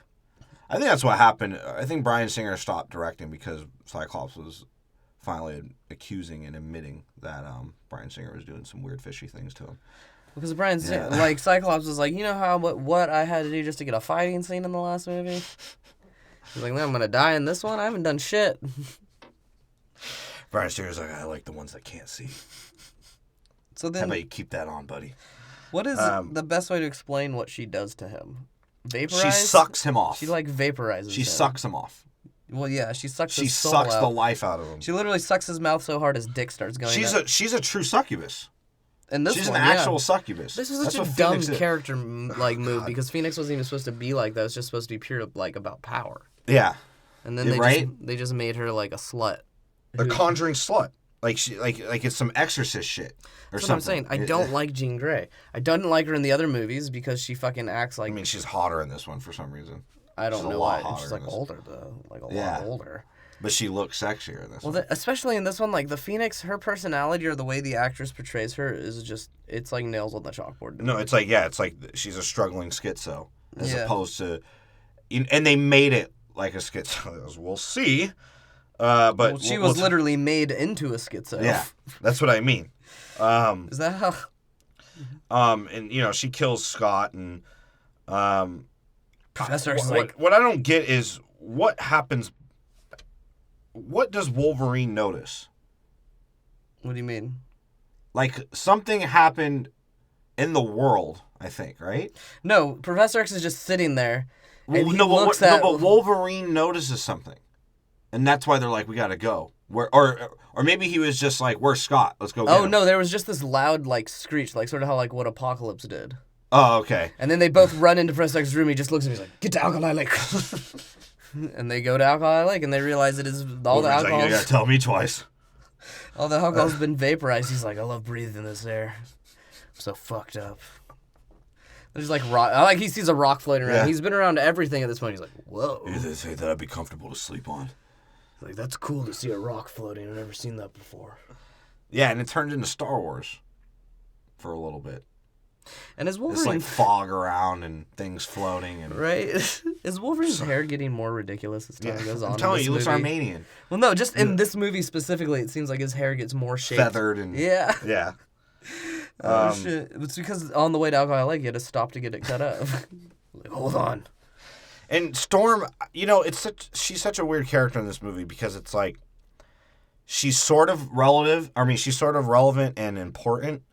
I think that's what happened. I think Bryan Singer stopped directing because Cyclops was finally accusing and admitting that Bryan Singer was doing some weird fishy things to him. Because Bryan Singer, like, Cyclops was like, you know how what I had to do just to get a fighting scene in the last movie? He's like, I'm going to die in this one? I haven't done shit. Bryan Singer's like, I like the ones that can't see. So then, how about you keep that on, buddy? What is the best way to explain what she does to him? Vaporize? She sucks him off. She, like, vaporizes She him. sucks him off. Well, yeah, she sucks She his soul sucks out. the life out of him. She literally sucks his mouth so hard his dick starts going out. She's a true succubus. And this She's one, an actual succubus. This was That's such a what dumb Phoenix is. character move because Phoenix wasn't even supposed to be like that. It was just supposed to be pure like about power. Yeah. And then Yeah, they just made her like a slut. A conjuring slut. Like she like it's some exorcist shit or That's something. what I'm saying. I don't like Jean Grey. I don't like her in the other movies because she fucking acts like... I mean, she's hotter in this one for some reason. I don't she's know a lot why. hotter She's in like this. older though. Like a Yeah. lot older. But she looks sexier in this one. Well, especially in this one, like the Phoenix, her personality or the way the actress portrays her is just, it's like nails on the chalkboard. No, it's like she's a struggling schizo as Yeah. opposed to... And they made it like a schizo. We'll see. But Well, she was literally made into a schizo. Yeah, that's what I mean. Is that how... And she kills Scott, and Professor X is like, what I don't get is what happens. What does Wolverine notice? what do you mean? Like, something happened in the world, I think, right? No, Professor X is just sitting there. And he But Wolverine notices something. And that's why they're like, we gotta go. Or maybe he was just like, where's Scott? Let's go get him. No, there was just this loud, like, screech, like, sort of how, like, what Apocalypse did. Oh, okay. And then they both run into Professor X's room. He just looks at me. He's like, "Get to Alkali Lake." And they go to Alkali Lake, and they realize it is all the alcohol. Like, you gotta tell me twice. All the alcohol's been vaporized. He's like, "I love breathing this air. I'm so fucked up." There's like rock. I like he sees a rock floating around. Yeah. He's been around everything at this point. He's like, "Whoa!" They say that I'd be comfortable to sleep on. Like, that's cool to see a rock floating. I've never seen that before. Yeah, and it turned into Star Wars for a little bit. And is It's Wolverine like fog around and things floating and right? Is Wolverine's hair getting more ridiculous as time goes on? I'm telling in you, this he looks movie? Armenian. Well, no, just in this movie specifically, it seems like his hair gets more shaped. Feathered and Yeah. Yeah. Oh shit! It's because on the way to Alkali Lake, he had to stop to get it cut up. Like, hold on. And Storm, she's such a weird character in this movie because it's like she's sort of she's sort of relevant and important,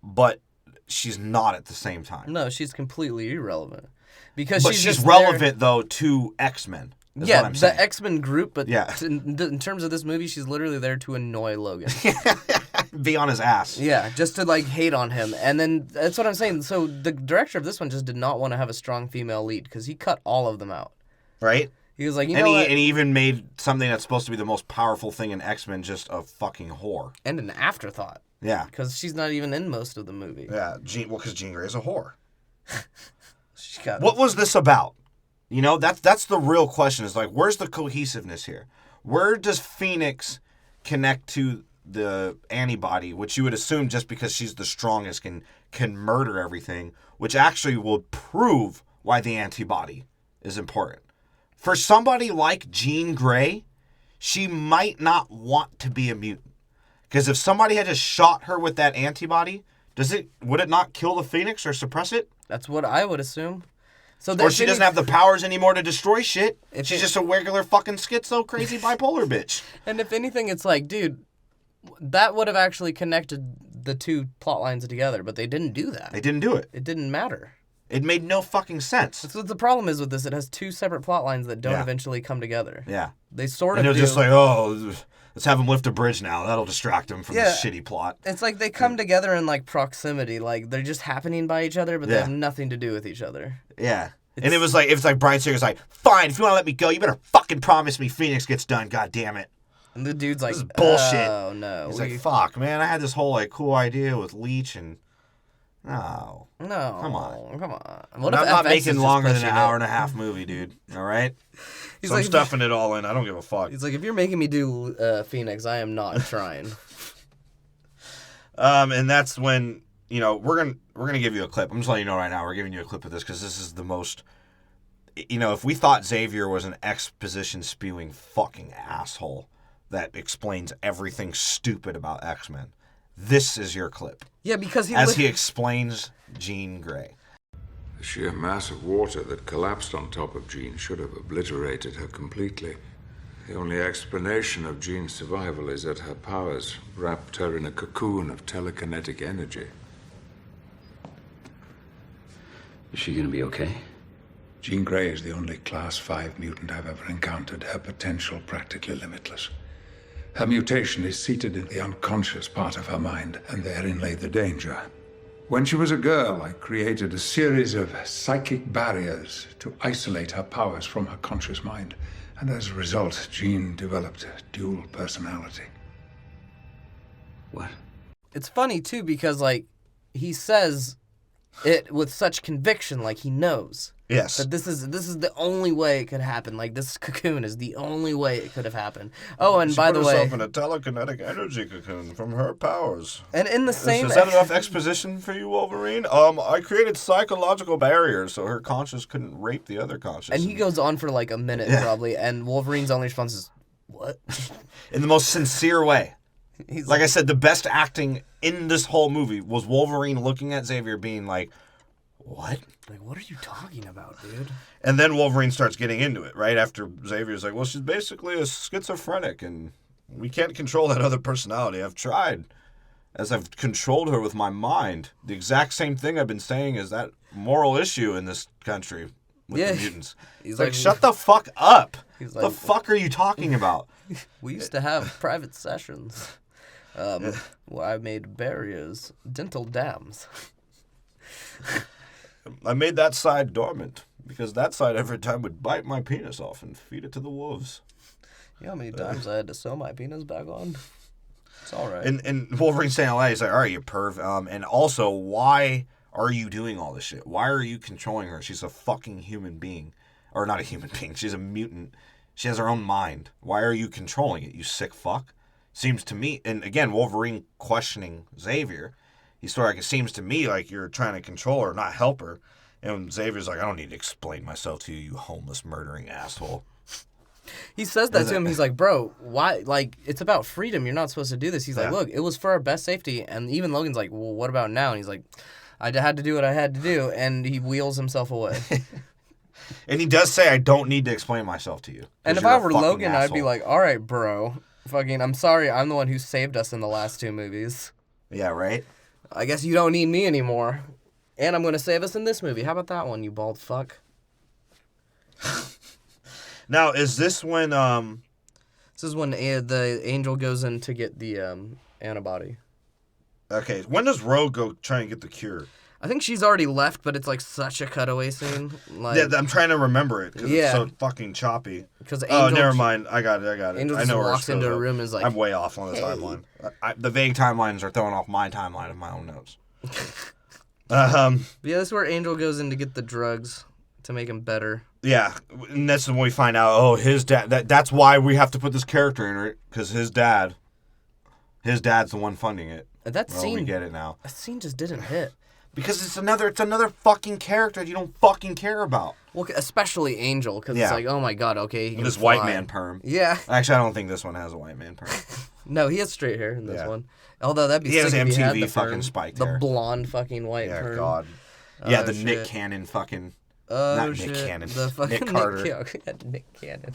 but she's not at the same time. No, she's completely irrelevant. Because But she's she's just relevant though to X-Men. Is Yeah, what I'm saying. the X-Men group, but Yeah. in terms of this movie, she's literally there to annoy Logan. Be on his ass. Yeah, just to like hate on him. And then that's what I'm saying. So the director of this one just did not want to have a strong female lead because he cut all of them out. Right? He was like, And he even made something that's supposed to be the most powerful thing in X-Men just a fucking whore. And an afterthought. Yeah. Because she's not even in most of the movie. Yeah. Because Jean Grey is a whore. She got What was this about? You know, that's the real question is like, where's the cohesiveness here? Where does Phoenix connect to the antibody, which you would assume just because she's the strongest can murder everything, which actually will prove why the antibody is important. For somebody like Jean Grey, she might not want to be a mutant. Because if somebody had just shot her with that antibody, would it not kill the Phoenix or suppress it? That's what I would assume. So Or she doesn't have the powers anymore to destroy shit. If She's it- just a regular fucking schizo, crazy bipolar bitch. And if anything, it's like, dude, that would have actually connected the two plot lines together, but they didn't do that. They didn't do it. It didn't matter. It made no fucking sense. That's what the problem is with this. It has two separate plot lines that don't Yeah. eventually come together. Yeah. They sort And of it was do. just like, oh, let's have him lift a bridge now. That'll distract him from this shitty plot. It's like they come together in like proximity, like they're just happening by each other, but they Yeah. have nothing to do with each other. Yeah. And it was like Brian Singer's like, fine, if you want to let me go, you better fucking promise me Phoenix gets done, god damn it. And the dude's like, This is bullshit. "Oh no, He's like, fuck, man, I had this whole like cool idea with Leech and no. no, Come on. come on." I'm What if not FX is making just longer than an pushing hour it? and a half movie, dude. All right? He's So I'm like, stuffing it all in. I don't give a fuck. He's like, if you're making me do Phoenix, I am not trying. And that's when, we're gonna give you a clip. I'm just letting you know right now, we're giving you a clip of this because this is the most, if we thought Xavier was an exposition spewing fucking asshole that explains everything stupid about X-Men, this is your clip. Yeah, because he explains Jean Grey. The sheer mass of water that collapsed on top of Jean should have obliterated her completely. The only explanation of Jean's survival is that her powers wrapped her in a cocoon of telekinetic energy. Is she gonna be okay? Jean Grey is the only Class 5 mutant I've ever encountered. Her potential practically limitless. Her mutation is seated in the unconscious part of her mind, and therein lay the danger. When she was a girl, I created a series of psychic barriers to isolate her powers from her conscious mind. And as a result, Jean developed a dual personality. What? It's funny too because like he says it with such conviction, like he knows. Yes. That this is the only way it could happen. Like this cocoon is the only way it could have happened. Oh, and by the way, in a telekinetic energy cocoon from her powers. and in the same Is that enough exposition for you, Wolverine? I created psychological barriers so her conscience couldn't rape the other conscious. and he goes on for like a minute probably, and Wolverine's only response is, "What?" in the most sincere way. He's Like I said, the best acting in this whole movie was Wolverine looking at Xavier being like, what? Like, what are you talking about, dude? And then Wolverine starts getting into it, right? After Xavier's like, well, she's basically a schizophrenic, and we can't control that other personality. I've tried. As I've controlled her with my mind. The exact same thing I've been saying is that moral issue in this country with the mutants. He's like, shut the fuck up. What the fuck are you talking about? We used to have private sessions. Well, I made barriers, dental dams. I made that side dormant because that side every time would bite my penis off and feed it to the wolves. You know how many times I had to sew my penis back on? It's all right. And Wolverine's saying, "He's like, all right, you perv. And also, why are you doing all this shit? Why are you controlling her? She's a fucking human being, or not a human being. She's a mutant. She has her own mind. Why are you controlling it? You sick fuck." Seems to me, and again, Wolverine questioning Xavier. He's sort of like, it seems to me like you're trying to control her, not help her. And Xavier's like, I don't need to explain myself to you, you homeless murdering asshole. He says that to him. He's like, bro, why? Like, it's about freedom. You're not supposed to do this. He's like, look, it was for our best safety. And even Logan's like, well, what about now? And he's like, I had to do what I had to do. And he wheels himself away. And he does say, I don't need to explain myself to you. And if I were Logan, I'd be like, all right, bro. Fucking, I'm sorry. I'm the one who saved us in the last 2 movies. Yeah, right? I guess you don't need me anymore. And I'm going to save us in this movie. How about that one, you bald fuck? Now, is this when... This is when the Angel goes in to get the antibody. Okay, when does Rogue go try and get the cure? I think she's already left, but it's like such a cutaway scene. Like, yeah, I'm trying to remember it because it's so fucking choppy. Because never mind. I got it. Angel I know where walks into a room and is like, I'm way off on the timeline. The vague timelines are throwing off my timeline of my own notes. Yeah, this is where Angel goes in to get the drugs to make him better. Yeah, and that's when we find out, his dad, that's why we have to put this character in it, because his dad's the one funding it. Scene, we get it now. That scene just didn't hit. Because it's another fucking character you don't fucking care about. Well, especially Angel, because it's like, oh my god, okay, he can this fly. white man perm. Yeah. Actually, I don't think this one has a white man perm. No, he has straight hair in this one. Although that'd be sick if he had the fucking perm, spiked the hair. blonde fucking white perm. Yeah, God. Yeah, the Nick Cannon fucking... not Nick Cannon. The fucking Nick Carter. Nick Cannon.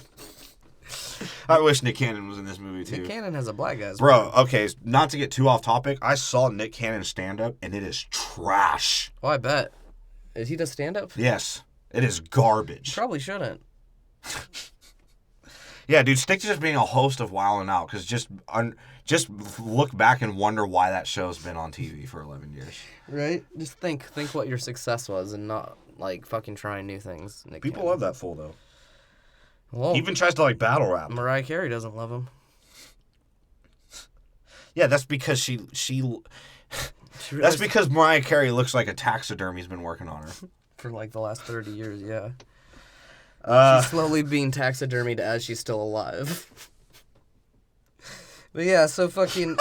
I wish Nick Cannon was in this movie, too. Nick Cannon has a black guy's Bro, okay, not to get too off topic, I saw Nick Cannon stand-up, and it is trash. Oh, I bet. Is he does stand-up? Yes. It is garbage. Probably shouldn't. Yeah, dude, stick to just being a host of Wild 'N Out, because just look back and wonder why that show's been on TV for 11 years. Right? Just think what your success was and not, like, fucking trying new things. Nick People Cannon. love that fool, though. Well, He even tries to, like, battle rap. Mariah Carey doesn't love him. Yeah, that's because that's because Mariah Carey looks like a taxidermy's been working on her. For, like, the last 30 years, yeah. She's She's slowly being taxidermied as she's still alive. But yeah, so fucking...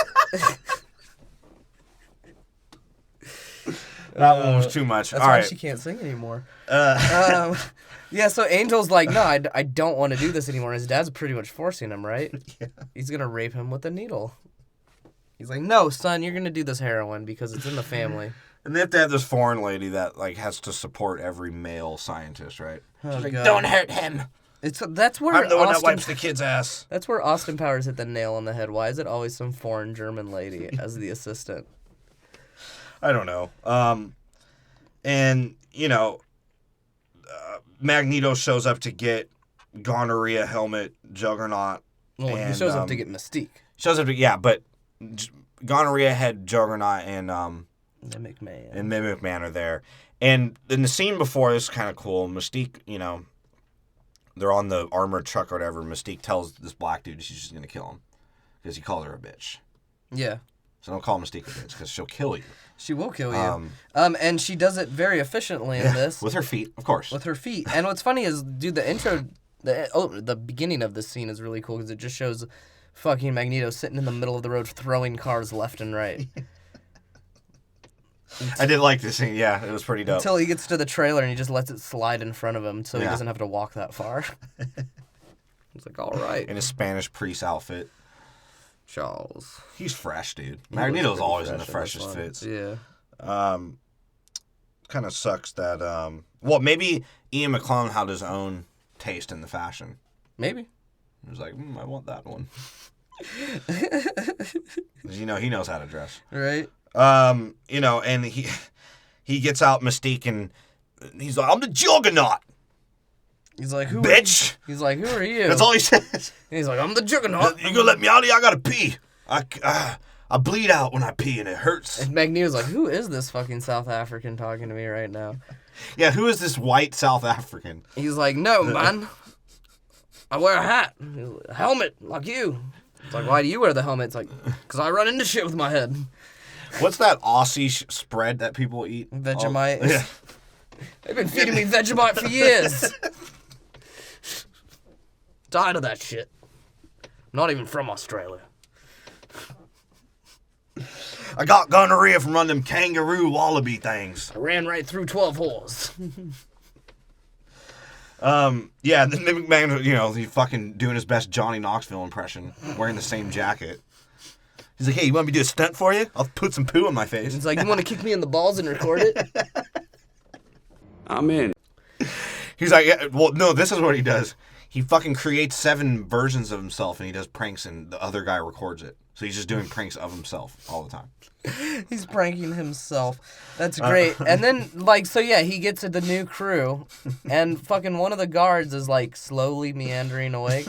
That one was too much. That's All why right. she can't sing anymore. Yeah, so Angel's like, no, I don't want to do this anymore. His dad's pretty much forcing him, right? Yeah. He's going to rape him with a needle. He's like, no, son, you're going to do this heroin because it's in the family. And they have to have this foreign lady that like has to support every male scientist, right? Oh, She's like, God. don't hurt him. That's where I'm the one that Austin, wipes the kid's ass. That's where Austin Powers hit the nail on the head. Why is it always some foreign German lady as the assistant? I don't know. And, you know, Magneto shows up to get Gonorrhea Helmet, Juggernaut. Well, and, he shows up to get Mystique. Shows up to, yeah, but Gonorrhea had Juggernaut and Mimic Man. And Mimic Man are there. And in the scene before, this is kind of cool. Mystique, you know, they're on the armored truck or whatever. Mystique tells this black dude she's just going to kill him because he calls her a bitch. Yeah. So don't call Mystique a bitch because she'll kill you. She will kill you. And she does it very efficiently in this. With her feet, of course. With her feet. And what's funny is, dude, the intro, the beginning of this scene is really cool because it just shows fucking Magneto sitting in the middle of the road throwing cars left and right. I did like this scene. Yeah, it was pretty dope. Until he gets to the trailer and he just lets it slide in front of him so he doesn't have to walk that far. He's like, all right. In his Spanish priest outfit. Charles. He's fresh, dude. Magneto's always in the freshest fits. Yeah. kind of sucks that well, maybe Ian McClellan had his own taste in the fashion. Maybe. He was like, I want that one. You know, he knows how to dress. Right. You know, and he gets out Mystique and he's like, I'm the Juggernaut. He's like, who? Bitch. He's like, who are you? That's all he says. And he's like, I'm the Juggernaut. You gonna let me out of here? I gotta pee. I bleed out when I pee and it hurts. And Magneto's like, who is this fucking South African talking to me right now? Yeah, who is this white South African? He's like, no, man. I wear a hat. A helmet, like you. It's like, why do you wear the helmet? It's like, because I run into shit with my head. What's that Aussie spread that people eat? Vegemite. Oh, yeah. They've been feeding me Vegemite for years. Tired of that shit. I'm not even from Australia. I got gonorrhea from running them kangaroo wallaby things. I ran right through 12 holes. Yeah, then McMahon, you know, he's fucking doing his best Johnny Knoxville impression, wearing the same jacket. He's like, hey, you want me to do a stunt for you? I'll put some poo on my face. He's like, you want to kick me in the balls and record it? I'm in. He's like, yeah, well, no, this is what he does. He fucking creates 7 versions of himself and he does pranks and the other guy records it. So he's just doing pranks of himself all the time. He's pranking himself. That's great. And then, like, so yeah, he gets to the new crew, and fucking one of the guards is, like, slowly meandering away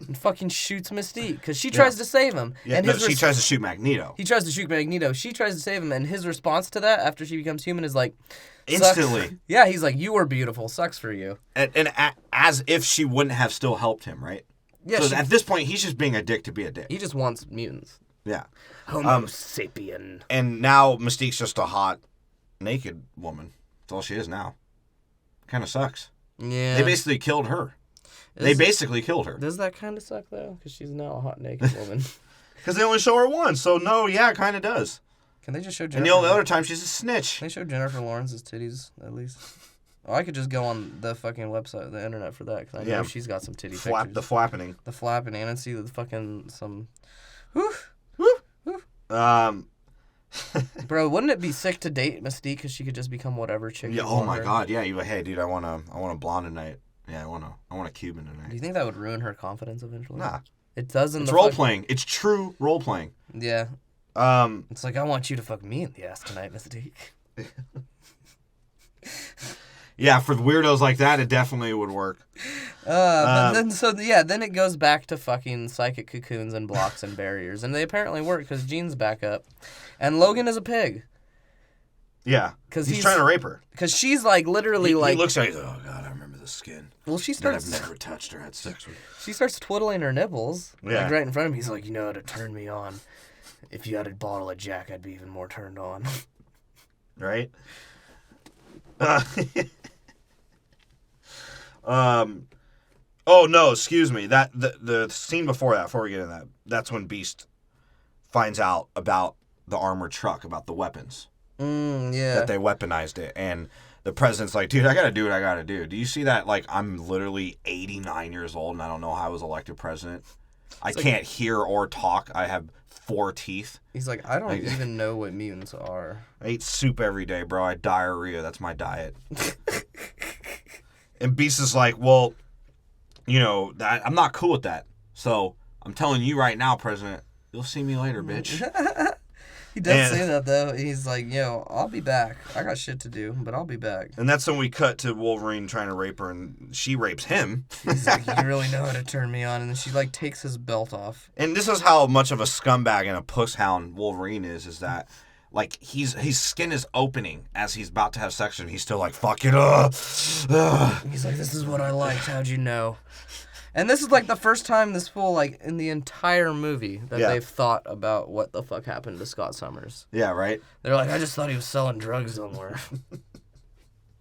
and fucking shoots Mystique, because she tries to save him. Yeah, and no, she tries to shoot Magneto. He tries to shoot Magneto. She tries to save him, and his response to that, after she becomes human, is like... Instantly. Sucks. Yeah, he's like, you were beautiful. Sucks for you. And as if she wouldn't have still helped him, right? Yeah, so at this point, he's just being a dick to be a dick. He just wants mutants. Yeah. Homo sapien. And now Mystique's just a hot, naked woman. That's all she is now. Kind of sucks. Yeah. They basically killed her. They basically killed her. Does that kind of suck, though? Because she's now a hot, naked woman. Because they only show her once, so no, yeah, it kind of does. Can they just show Jennifer? And the only other time, she's a snitch. Can they show Jennifer Lawrence's titties, at least? Oh, I could just go on the fucking website, the internet for that, because I know she's got some titty pictures. The flapping. The flapping, and see the fucking, some... Whew. Bro, wouldn't it be sick to date Mystique because she could just become whatever chick? Yeah. Oh my god. Yeah. You. Hey, dude. I want a blonde tonight. Yeah. I want a Cuban tonight. Do you think that would ruin her confidence eventually? Nah. It doesn't. It's role playing. It's true role playing. Yeah. It's like, I want you to fuck me in the ass tonight, Mystique. Yeah, for weirdos like that, it definitely would work. But then it goes back to fucking psychic cocoons and blocks and barriers, and they apparently work because Jean's back up, and Logan is a pig. Yeah, because he's trying to rape her. Because she's like literally he like. He looks at her. He's like, oh god, I remember the skin. Well, she starts. I've never touched her, had sex with her. She starts twiddling her nipples, yeah, like right in front of me. He's like, you know how to turn me on. If you had a bottle of Jack, I'd be even more turned on. Right. Oh no, excuse me. That the scene before that, before we get into that, that's when Beast finds out about the armored truck, about the weapons. Yeah. That they weaponized it, and the president's like, dude, I gotta do what I gotta do. Do you see that? Like, I'm literally 89 years old, and I don't know how I was elected president. I can't hear or talk. I have 4 teeth. He's like, I don't even know what mutants are. I eat soup every day, bro. I had diarrhea. That's my diet. And Beast is like, well, you know, I'm not cool with that. So I'm telling you right now, President, you'll see me later, bitch. He does say that, though. He's like, yo, I'll be back. I got shit to do, but I'll be back. And that's when we cut to Wolverine trying to rape her, and she rapes him. He's like, you really know how to turn me on. And then she, like, takes his belt off. And this is how much of a scumbag and a puss hound Wolverine is that, like, his skin is opening as he's about to have sex with him. He's still like, fuck it up. He's like, this is what I liked. How'd you know? And this is, like, the first time this fool, like, in the entire movie that they've thought about what the fuck happened to Scott Summers. Yeah, right? They're like, I just thought he was selling drugs somewhere.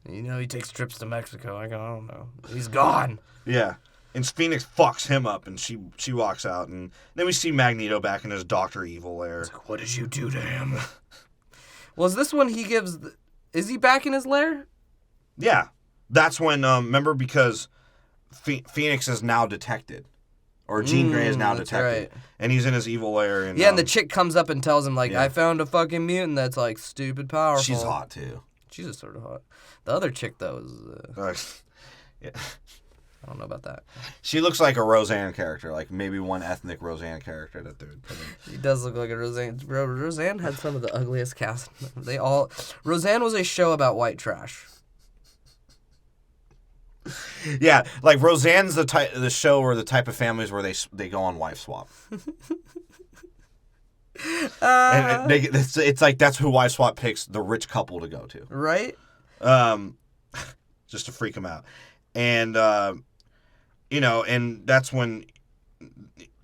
You know, he takes trips to Mexico. I don't know. He's gone. Yeah. And Phoenix fucks him up, and she walks out. And then we see Magneto back in his Dr. Evil lair. It's like, what did you do to him? Well, is this when he gives... Is he back in his lair? Yeah. That's when, remember, because... Phoenix is now detected. Or Jean Grey is now detected. Right. And he's in his evil lair. And, and the chick comes up and tells him, like, I found a fucking mutant that's, like, stupid powerful. She's hot, too. She's just sort of hot. The other chick, though, is... Yeah. I don't know about that. She looks like a Roseanne character, like maybe one ethnic Roseanne character that they would put in. She does look like a Roseanne. Bro, Roseanne had some of the ugliest cast. Roseanne was a show about white trash. Yeah, like Roseanne's the show or the type of families where they go on wife swap. And it's like that's who wife swap picks the rich couple to go to. Right? Just to freak them out. And and that's when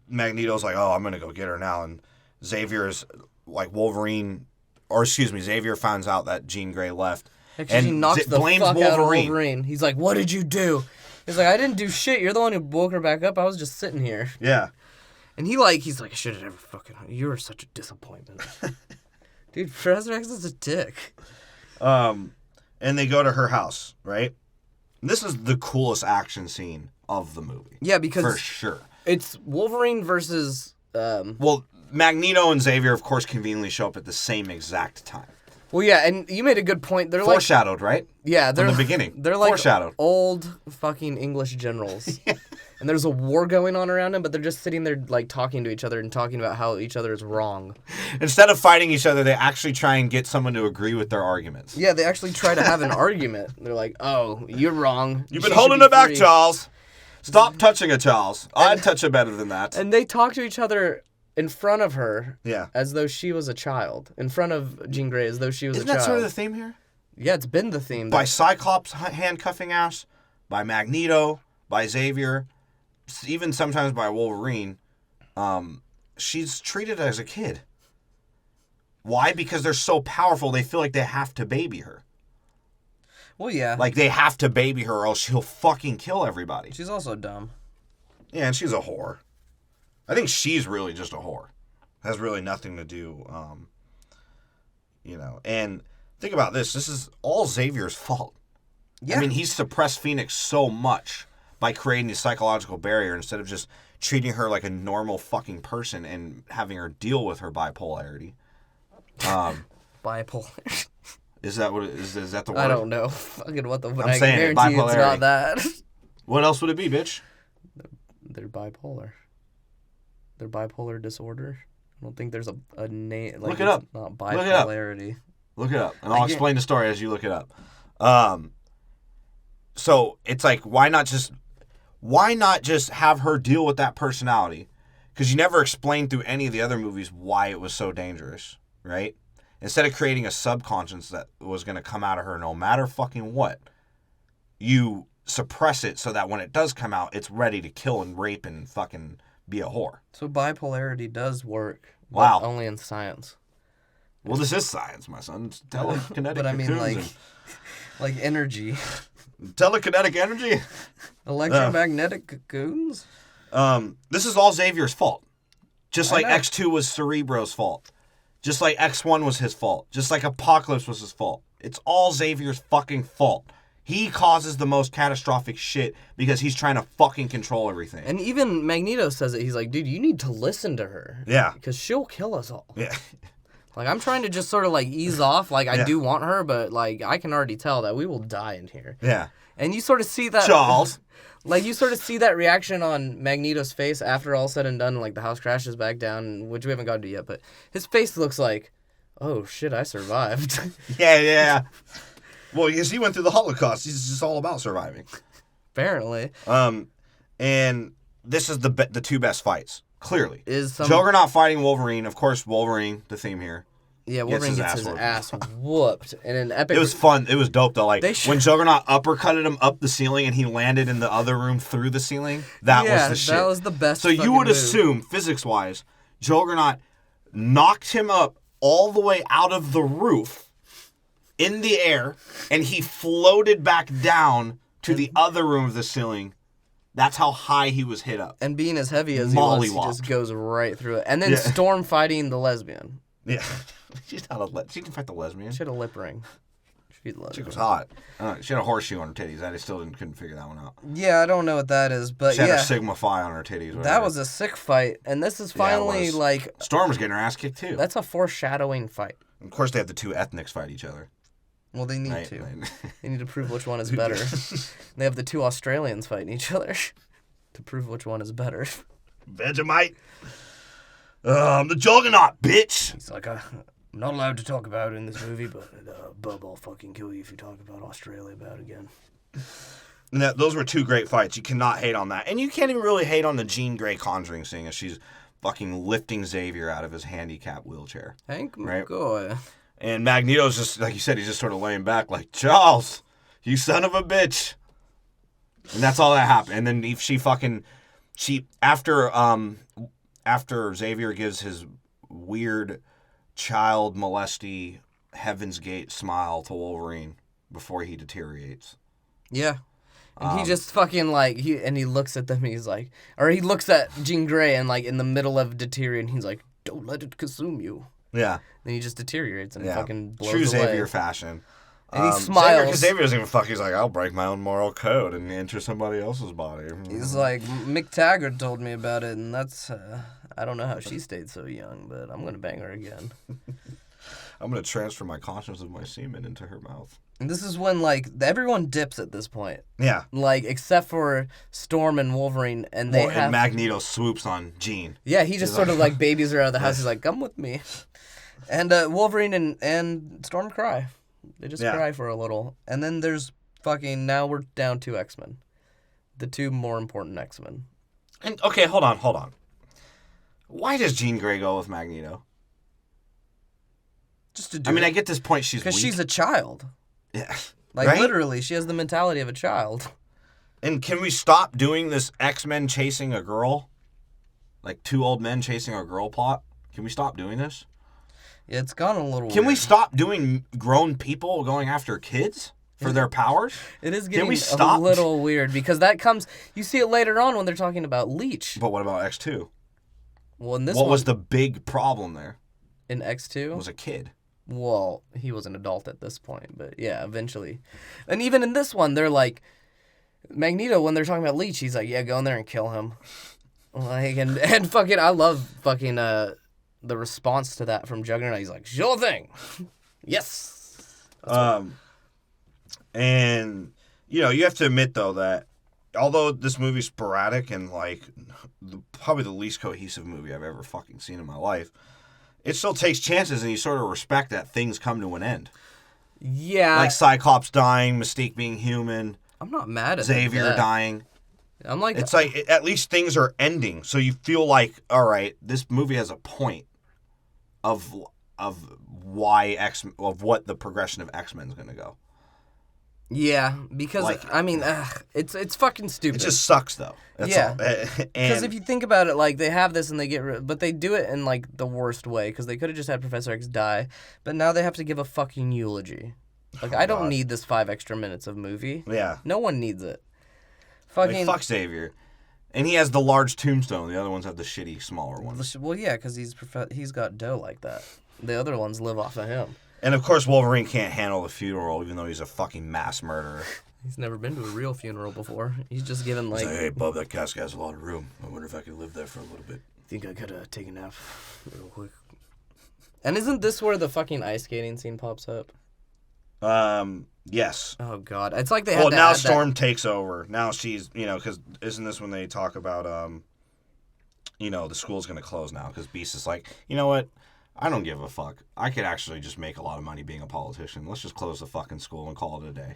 Magneto's like, "Oh, I'm gonna go get her now," and Xavier's like Xavier finds out that Jean Grey left. And he knocks the fuck out of Wolverine. He's like, "What did you do?" He's like, "I didn't do shit. You're the one who woke her back up. I was just sitting here." Yeah. And he's like, I should have never fucking... You were such a disappointment. Dude, Professor X is a dick. And they go to her house, right? And this is the coolest action scene of the movie. Yeah, because... For sure. It's Wolverine versus... Well, Magneto and Xavier, of course, conveniently show up at the same exact time. Well, yeah, and you made a good point. They're foreshadowed, right? Yeah, they're... From the beginning. They're like foreshadowed. Old fucking English generals. Yeah. And there's a war going on around them, but they're just sitting there, like, talking to each other and talking about how each other is wrong. Instead of fighting each other, they actually try and get someone to agree with their arguments. Yeah, they actually try to have an argument. They're like, "Oh, you're wrong. You've been holding her back, Charles. Stop touching her, Charles. I'd touch her better than that." And they talk to each other in front of her, yeah, as though she was a child. In front of Jean Grey, as though she was a child. Isn't that sort of the theme here? Yeah, it's been the theme. By Cyclops handcuffing ass, by Magneto, by Xavier, even sometimes by Wolverine. She's treated as a kid. Why? Because they're so powerful, they feel like they have to baby her. Well, yeah. Like, they have to baby her or else she'll fucking kill everybody. She's also dumb. Yeah, and she's a whore. I think she's really just a whore. Has really nothing to do, And think about this. This is all Xavier's fault. Yeah. I mean, he's suppressed Phoenix so much by creating the psychological barrier instead of just treating her like a normal fucking person and having her deal with her bipolarity. Bipolar. Is that what it is? Is that the word? I don't know. Fucking what the fuck? I'm saying guarantee bipolarity. It's not that. What else would it be, bitch? They're bipolar. They're bipolar disorder. I don't think there's a name. Like, look it up. Not bipolarity. Look it up. And I'll explain the story as you look it up. So it's like, why not just have her deal with that personality? Because you never explained through any of the other movies why it was so dangerous, right? Instead of creating a subconscious that was going to come out of her no matter fucking what, you suppress it so that when it does come out, it's ready to kill and rape and fucking be a whore. So bipolarity does work. Wow. But only in science. Well, this is science, my son. It's telekinetic but I mean, like energy. Telekinetic energy? Electromagnetic cocoons? This is all Xavier's fault. Just like X2 was Cerebro's fault. Just like X1 was his fault. Just like Apocalypse was his fault. It's all Xavier's fucking fault. He causes the most catastrophic shit because he's trying to fucking control everything. And even Magneto says it. He's like, dude, you need to listen to her. Yeah. Because she'll kill us all. Yeah. Like, I'm trying to just sort of, like, ease off. Like, I do want her, but, like, I can already tell that we will die in here. Yeah. And you sort of see that... Charles. Like, you sort of see that reaction on Magneto's face after all said and done. Like, the house crashes back down, which we haven't gotten to yet. But his face looks like, oh, shit, I survived. Yeah. Well, because he went through the Holocaust. He's just all about surviving. Apparently. And this is the two best fights. Clearly. Is Juggernaut fighting Wolverine. Of course, Wolverine, the theme here. Yeah, Wolverine gets his ass whooped. And an epic... It was fun. It was dope, though. Like, when Juggernaut uppercutted him up the ceiling and he landed in the other room through the ceiling, that was the shit. That was the best. So you would assume, physics-wise, Juggernaut knocked him up all the way out of the roof in the air, and he floated back down to the other room of the ceiling. That's how high he was hit up. And being as heavy as he was, he just goes right through it. And then Storm fighting the lesbian. Yeah. She didn't fight the lesbian. She had a lip ring. She was hot. She had a horseshoe on her titties. I still couldn't figure that one out. Yeah, I don't know what that is, but she had a Sigma Phi on her titties. Whatever. That was a sick fight. And this is finally like... Storm was getting her ass kicked, too. That's a foreshadowing fight. Of course, they have the two ethnics fight each other. Well, they need Right, to. right. They need to prove which one is better. They have the two Australians fighting each other to prove which one is better. Vegemite. I'm the Juggernaut, bitch. He's like, I'm not allowed to talk about it in this movie, but Bub, I'll fucking kill you if you talk about Australia bad again. And those were two great fights. You cannot hate on that. And you can't even really hate on the Jean Grey conjuring scene as she's fucking lifting Xavier out of his handicap wheelchair. Hank Right. McCoy. And Magneto's just, like you said, he's just sort of laying back like, Charles, you son of a bitch. And that's all that happened. And then after Xavier gives his weird child molesty Heaven's Gate smile to Wolverine before he deteriorates. Yeah. And he just fucking he looks at them and he's like, or he looks at Jean Grey and like in the middle of deteriorating, he's like, don't let it consume you. Yeah. Then he just deteriorates and fucking blows True away. Xavier fashion. And he smiles. Xavier doesn't even fuck. He's like, I'll break my own moral code and enter somebody else's body. He's like, Mick Taggart told me about it, and that's, I don't know how she stayed so young, but I'm going to bang her again. I'm going to transfer my conscience of my semen into her mouth. And this is when, like, everyone dips at this point. Yeah. Like, except for Storm and Wolverine, and they have... And Magneto swoops on Jean. Yeah, he just sort of, like, babies her out of the house. He's like, come with me. And Wolverine and Storm cry. They just cry for a little. And then there's now we're down to X-Men. The two more important X-Men. And, okay, hold on. Why does Jean Grey go with Magneto? Just to do I get this point she's weak. because she's a child. Yeah. Like, right? literally, she has the mentality of a child. And can we stop doing this X-Men chasing a girl? Like, two old men chasing a girl plot? Can we stop doing this? Yeah, it's gone a little Can we weird. stop doing grown people going after kids for their powers? It is getting stop? a little weird because that comes... You see it later on when they're talking about Leech. But what about X2? Well, in this What one, was the big problem there? in X2? It was a kid. Well, he was an adult at this point, but yeah, eventually. And even in this one, they're like... Magneto, when they're talking about Leech, he's like, yeah, go in there and kill him. Like, and fucking... I love fucking... the response to that from Juggernaut. He's like, sure thing. Yes. And, you have to admit, though, that although this movie's sporadic and, like, probably the least cohesive movie I've ever fucking seen in my life, it still takes chances and you sort of respect that things come to an end. Yeah. Like Cyclops dying, Mystique being human, I'm not mad at Xavier that. dying. I'm like... It's like, at least things are ending. So you feel like, all right, this movie has a point of why of what the progression of X-Men is going to go. Yeah, because, Like- it's fucking stupid. It just sucks, though. That's Yeah. all. Because if you think about it, like, they have this and they but they do it in, like, the worst way, because they could have just had Professor X die, but now they have to give a fucking eulogy. Like, I don't need this 5 extra minutes of movie. Yeah. No one needs it. Like, Fucking... fuck Xavier. And he has the large tombstone. The other ones have the shitty, smaller one. Well, yeah, because he's got dough like that. The other ones live off of him. And, of course, Wolverine can't handle the funeral, even though he's a fucking mass murderer. He's never been to a real funeral before. He's just given, like... He's like, hey, Bob, that casket has a lot of room. I wonder if I could live there for a little bit. Think I could take a nap real quick. And isn't this where the fucking ice skating scene pops up? Yes. Oh, God. It's like they had to now add Storm takes over. Now she's, because isn't this when they talk about, the school's going to close now? Because Beast is like, you know what? I don't give a fuck. I could actually just make a lot of money being a politician. Let's just close the fucking school and call it a day.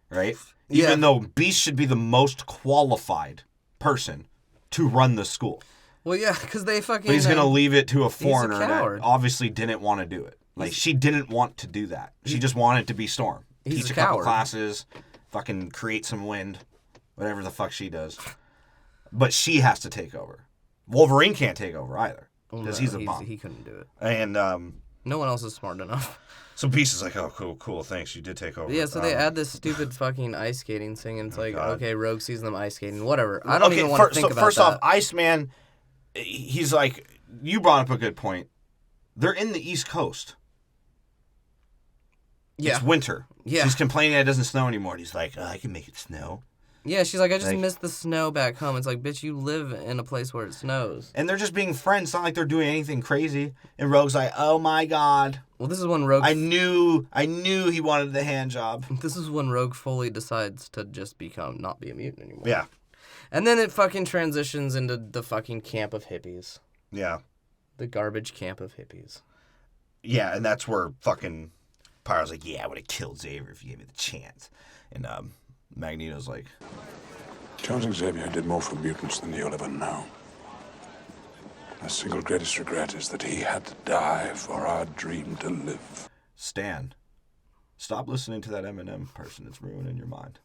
Right? Yeah. Even though Beast should be the most qualified person to run the school. Well, yeah, because they fucking... But he's going to leave it to a foreigner coward. that obviously didn't want to do it. Like, she didn't want to do that. She just wanted to be Storm. He's Teach a a couple coward. classes, fucking create some wind, whatever the fuck she does. But she has to take over. Wolverine can't take over either. Because he's a bum. He couldn't do it. And No one else is smart enough. so Beast is like, oh, cool, thanks, you did take over. Yeah, so they add this stupid fucking ice skating thing, and it's like, God. okay, Rogue sees them ice skating, whatever. I don't even want to think about first that. off, Iceman, he's like, you brought up a good point. They're in the East Coast. Yeah. It's winter. Yeah. She's complaining that it doesn't snow anymore. And he's like, I can make it snow. Yeah, she's like, I just Like- miss the snow back home. It's like, bitch, you live in a place where it snows. And they're just being friends. It's not like they're doing anything crazy. And Rogue's like, oh my god. Well, this is when Rogue... I knew he wanted the hand job. This is when Rogue fully decides to just not be a mutant anymore. Yeah. And then it fucking transitions into the fucking camp of hippies. Yeah. The garbage camp of hippies. Yeah, and that's where fucking Pyro's like, yeah, I would have killed Xavier if you gave me the chance. And Magneto's like... Jones and Xavier did more for mutants than you'll ever know. My single greatest regret is that he had to die for our dream to live. Stan, stop listening to that Eminem person. It's ruining your mind.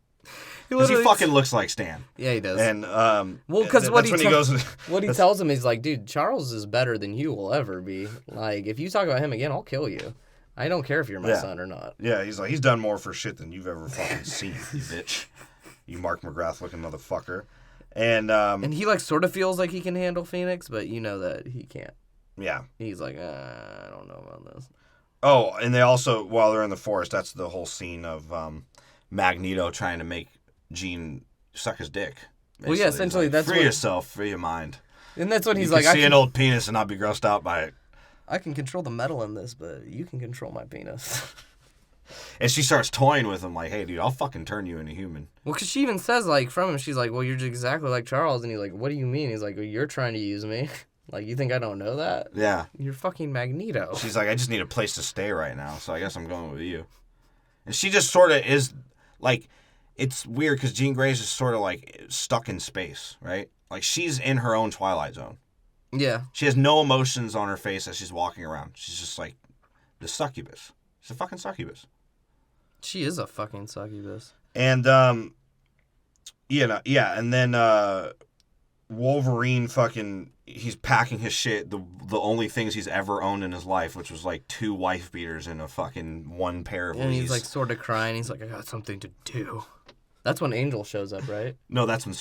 Because Because he fucking looks like Stan. Yeah, he does. And well, because what that's when he goes. what he tells him is like, dude, Charles is better than you will ever be. Like, if you talk about him again, I'll kill you. I don't care if you're my son or not. Yeah, he's like, he's done more for shit than you've ever fucking seen, you bitch. You Mark McGrath looking motherfucker. And he like sort of feels like he can handle Phoenix, but you know that he can't. yeah. He's like, I don't know about this. Oh, and they also, while they're in the forest, that's the whole scene of Magneto trying to make Jean suck his dick. Well, yeah, Basically, he's essentially like, that's free what... yourself, free your mind. And that's what he's You like, can see an old penis and not be grossed out by it. I can control the metal in this, but you can control my penis. And she starts toying with him like, hey, dude, I'll fucking turn you into human. Well, because she even says, like, from him, she's like, well, you're just exactly like Charles. And he's like, what do you mean? He's like, well, you're trying to use me. Like, you think I don't know that? Yeah. You're fucking Magneto. She's like, I just need a place to stay right now, so I guess I'm going with you. And she just sort of is, like, it's weird because Jean Grey's just sort of, like, stuck in space, right? Like, she's in her own Twilight Zone. Yeah. She has no emotions on her face as she's walking around. She's just like, the succubus. She's a fucking succubus. She is a fucking succubus. And, and then Wolverine fucking, he's packing his shit, the only things he's ever owned in his life, which was like 2 wife beaters and a fucking 1 pair of And Lees. he's like sort of crying. He's like, I got something to do. That's when Angel shows up, right? No, that's when,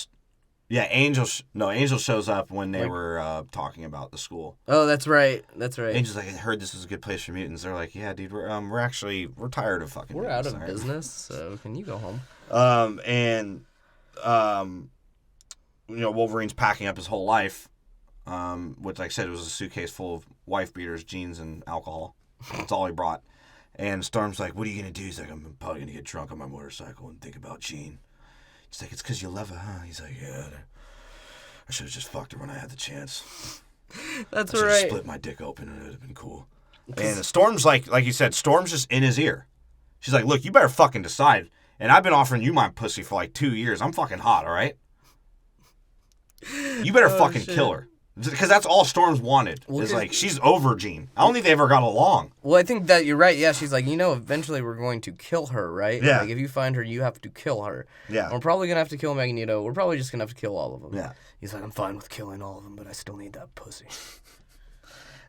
Angel shows up when they were talking about the school. Oh, that's right. That's right. Angel's like, I heard this was a good place for mutants. They're like, yeah, dude, we're tired of fucking We're out mutants, of all right? business, so can you go home? Wolverine's packing up his whole life, which, like I said, it was a suitcase full of wife beaters, jeans, and alcohol. That's all he brought. And Storm's like, what are you going to do? He's like, I'm probably going to get drunk on my motorcycle and think about Jean. He's like, it's because you love her, huh? He's like, yeah, I should have just fucked her when I had the chance. That's I should have right. split my dick open and it would have been cool. And Storm's like you said, Storm's just in his ear. She's like, look, you better fucking decide. And I've been offering you my pussy for like 2 years. I'm fucking hot, all right? You better fucking kill her. Because that's all Storm's wanted. Is like, she's over Jean. I don't think they ever got along. Well, I think that you're right. Yeah, she's like, eventually we're going to kill her, right? Yeah. Like, if you find her, you have to kill her. Yeah. We're probably going to have to kill Magneto. We're probably just going to have to kill all of them. Yeah. He's like, I'm fine with killing all of them, but I still need that pussy.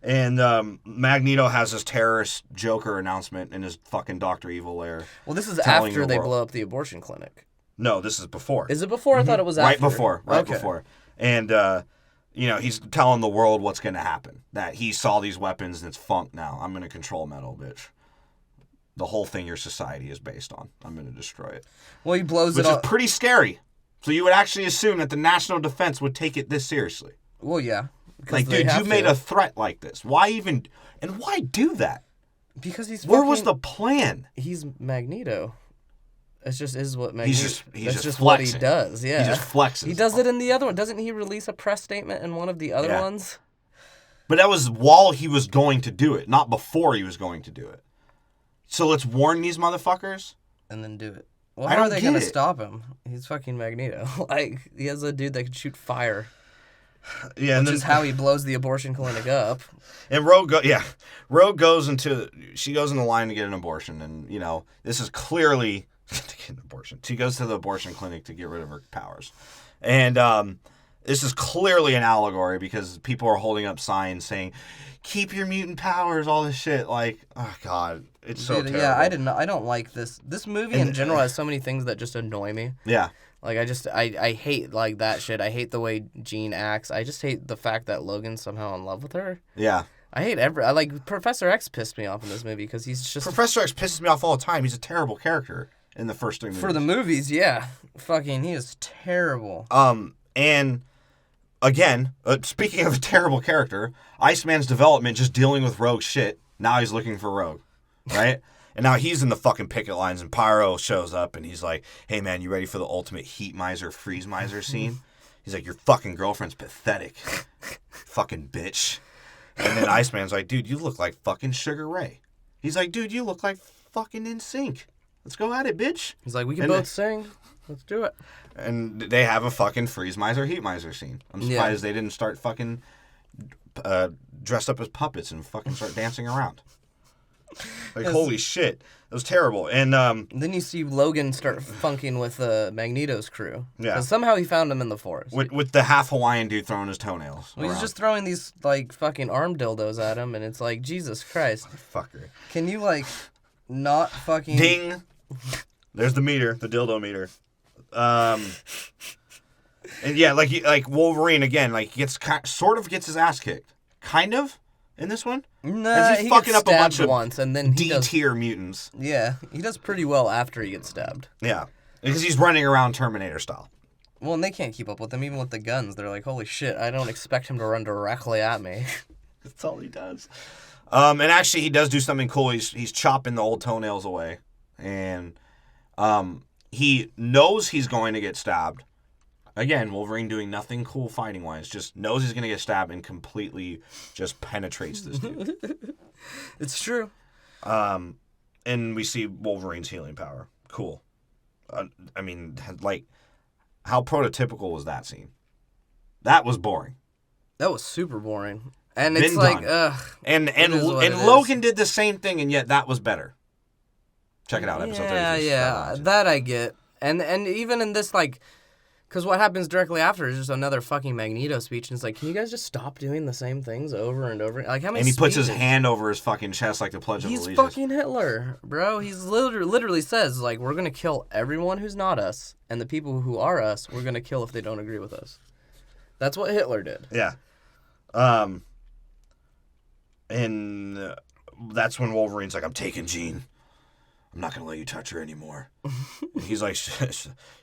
And Magneto has this terrorist Joker announcement in his fucking Dr. Evil lair. Well, this is telling after the they world. blow up the abortion clinic. No, this is before. Is it before? I thought it was after. Right before. And, he's telling the world what's going to happen. That he saw these weapons and it's funk now. I'm going to control metal, bitch. The whole thing your society is based on. I'm going to destroy it. Well, he blows Which it is up. pretty scary. So you would actually assume that the national defense would take it this seriously. Well, yeah. Like, dude, you made a threat like this. Why do that? Because he's Where was the plan? He's Magneto. It just is what Magneto. He's that's just what he flexing. does. Yeah, He just flexes. He does it in the other one. Doesn't he release a press statement in one of the other ones? But that was while he was going to do it, not before he was going to do it. So let's warn these motherfuckers. And then do it. Well, I how don't are they get gonna it. stop him? He's fucking Magneto. Like, he has a dude that can shoot fire. Yeah, Which is how he blows the abortion clinic up. And Rogue goes into the line to get an abortion, and this is clearly to get an abortion. She goes to the abortion clinic to get rid of her powers, and this is clearly an allegory because people are holding up signs saying, "Keep your mutant powers," all this shit. Like, oh god, it's so Dude, terrible. yeah, I don't like this. This movie in general has so many things that just annoy me. Yeah. Like, I hate, like, that shit. I hate the way Jean acts. I just hate the fact that Logan's somehow in love with her. Yeah. I hate Professor X pissed me off in this movie because he's just... Professor X pisses me off all the time. He's a terrible character. in the first 3 movies. For the movies, yeah. Fucking, he is terrible. And again, speaking of a terrible character, Iceman's development just dealing with Rogue shit. Now he's looking for Rogue, right? And now he's in the fucking picket lines, and Pyro shows up, and he's like, hey, man, you ready for the ultimate heat miser, freeze miser scene? He's like, your fucking girlfriend's pathetic. Fucking bitch. And then Iceman's like, dude, you look like fucking Sugar Ray. He's like, dude, you look like fucking NSYNC. Let's go at it, bitch. He's like, we can both sing. Let's do it. And they have a fucking freeze miser, heat miser scene. I'm surprised they didn't start fucking dressed up as puppets and fucking start dancing around. Like, holy shit. It was terrible. And then you see Logan start funking with Magneto's crew. Yeah. Because somehow he found him in the forest. With the half Hawaiian dude throwing his toenails. Well, he's just throwing these, like, fucking arm dildos at him, and it's like, Jesus Christ. Fucker. Can you, like, not fucking... Ding! There's the meter, the dildo meter. And yeah, like Wolverine, again, like, sort of gets his ass kicked. Kind of, in this one. Nah, he's fucking up a bunch of once, and then D-tier mutants. Yeah, he does pretty well after he gets stabbed. Yeah, because he's running around Terminator style. Well, and they can't keep up with him, even with the guns. They're like, holy shit, I don't expect him to run directly at me. That's all he does. And actually, he does do something cool. He's chopping the old toenails away. And he knows he's going to get stabbed. Again, Wolverine doing nothing cool fighting-wise. Just knows he's going to get stabbed and completely just penetrates this dude. It's true. And we see Wolverine's healing power. Cool. I mean, like, how prototypical was that scene? That was boring. That was super boring. And Been it's like, done. ugh. And Logan did the same thing, and yet that was better. Check it out, episode 30. Yeah, that I get. And even in this, like, because what happens directly after is just another fucking Magneto speech, and it's like, can you guys just stop doing the same things over and over? Like, how many? And he puts his hand over his fucking chest like the Pledge of Allegiance. He's fucking Hitler, bro. He's literally says, like, we're gonna kill everyone who's not us, and the people who are us, we're gonna kill if they don't agree with us. That's what Hitler did. Yeah. And that's when Wolverine's like, I'm taking Jean. I'm not going to let you touch her anymore. And he's like,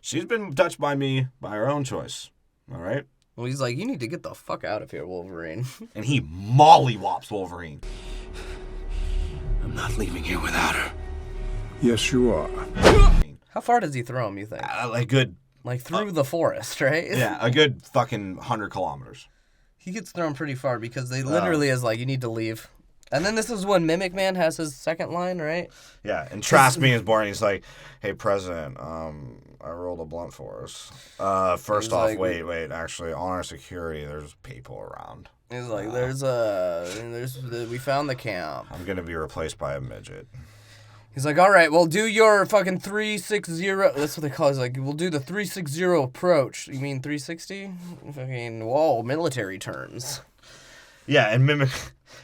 she's been touched by me by her own choice. All right? Well, he's like, you need to get the fuck out of here, Wolverine. And he mollywops Wolverine. I'm not leaving here without her. Yes, you are. How far does he throw him, you think? Like good. Like through the forest, right? Yeah, a good fucking 100 kilometers. He gets thrown pretty far because they literally is like, you need to leave. And then this is when Mimic Man has his second line, right? Yeah, and Trask being is boring. He's like, hey, President, I rolled a blunt for us. First off, like, wait, actually, on our security, there's people around. He's like, we found the camp. I'm going to be replaced by a midget. He's like, all right, well, do your fucking 360. That's what they call it. He's like, we'll do the 360 approach. You mean 360? Fucking, whoa, military terms. Yeah, and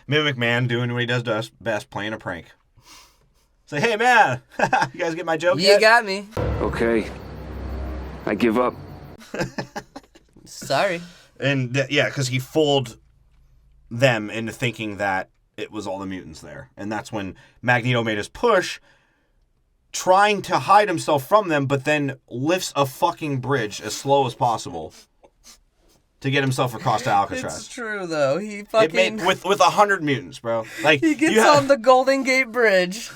Mimic Man doing what he does best, playing a prank. Say, hey, man, you guys get my joke yet? You got me. Okay. I give up. Sorry. And, because he fooled them into thinking that it was all the mutants there. And that's when Magneto made his push, trying to hide himself from them, but then lifts a fucking bridge as slow as possible to get himself across to Alcatraz. It's true, though. He fucking... with 100 mutants, bro. Like, he gets on the Golden Gate Bridge,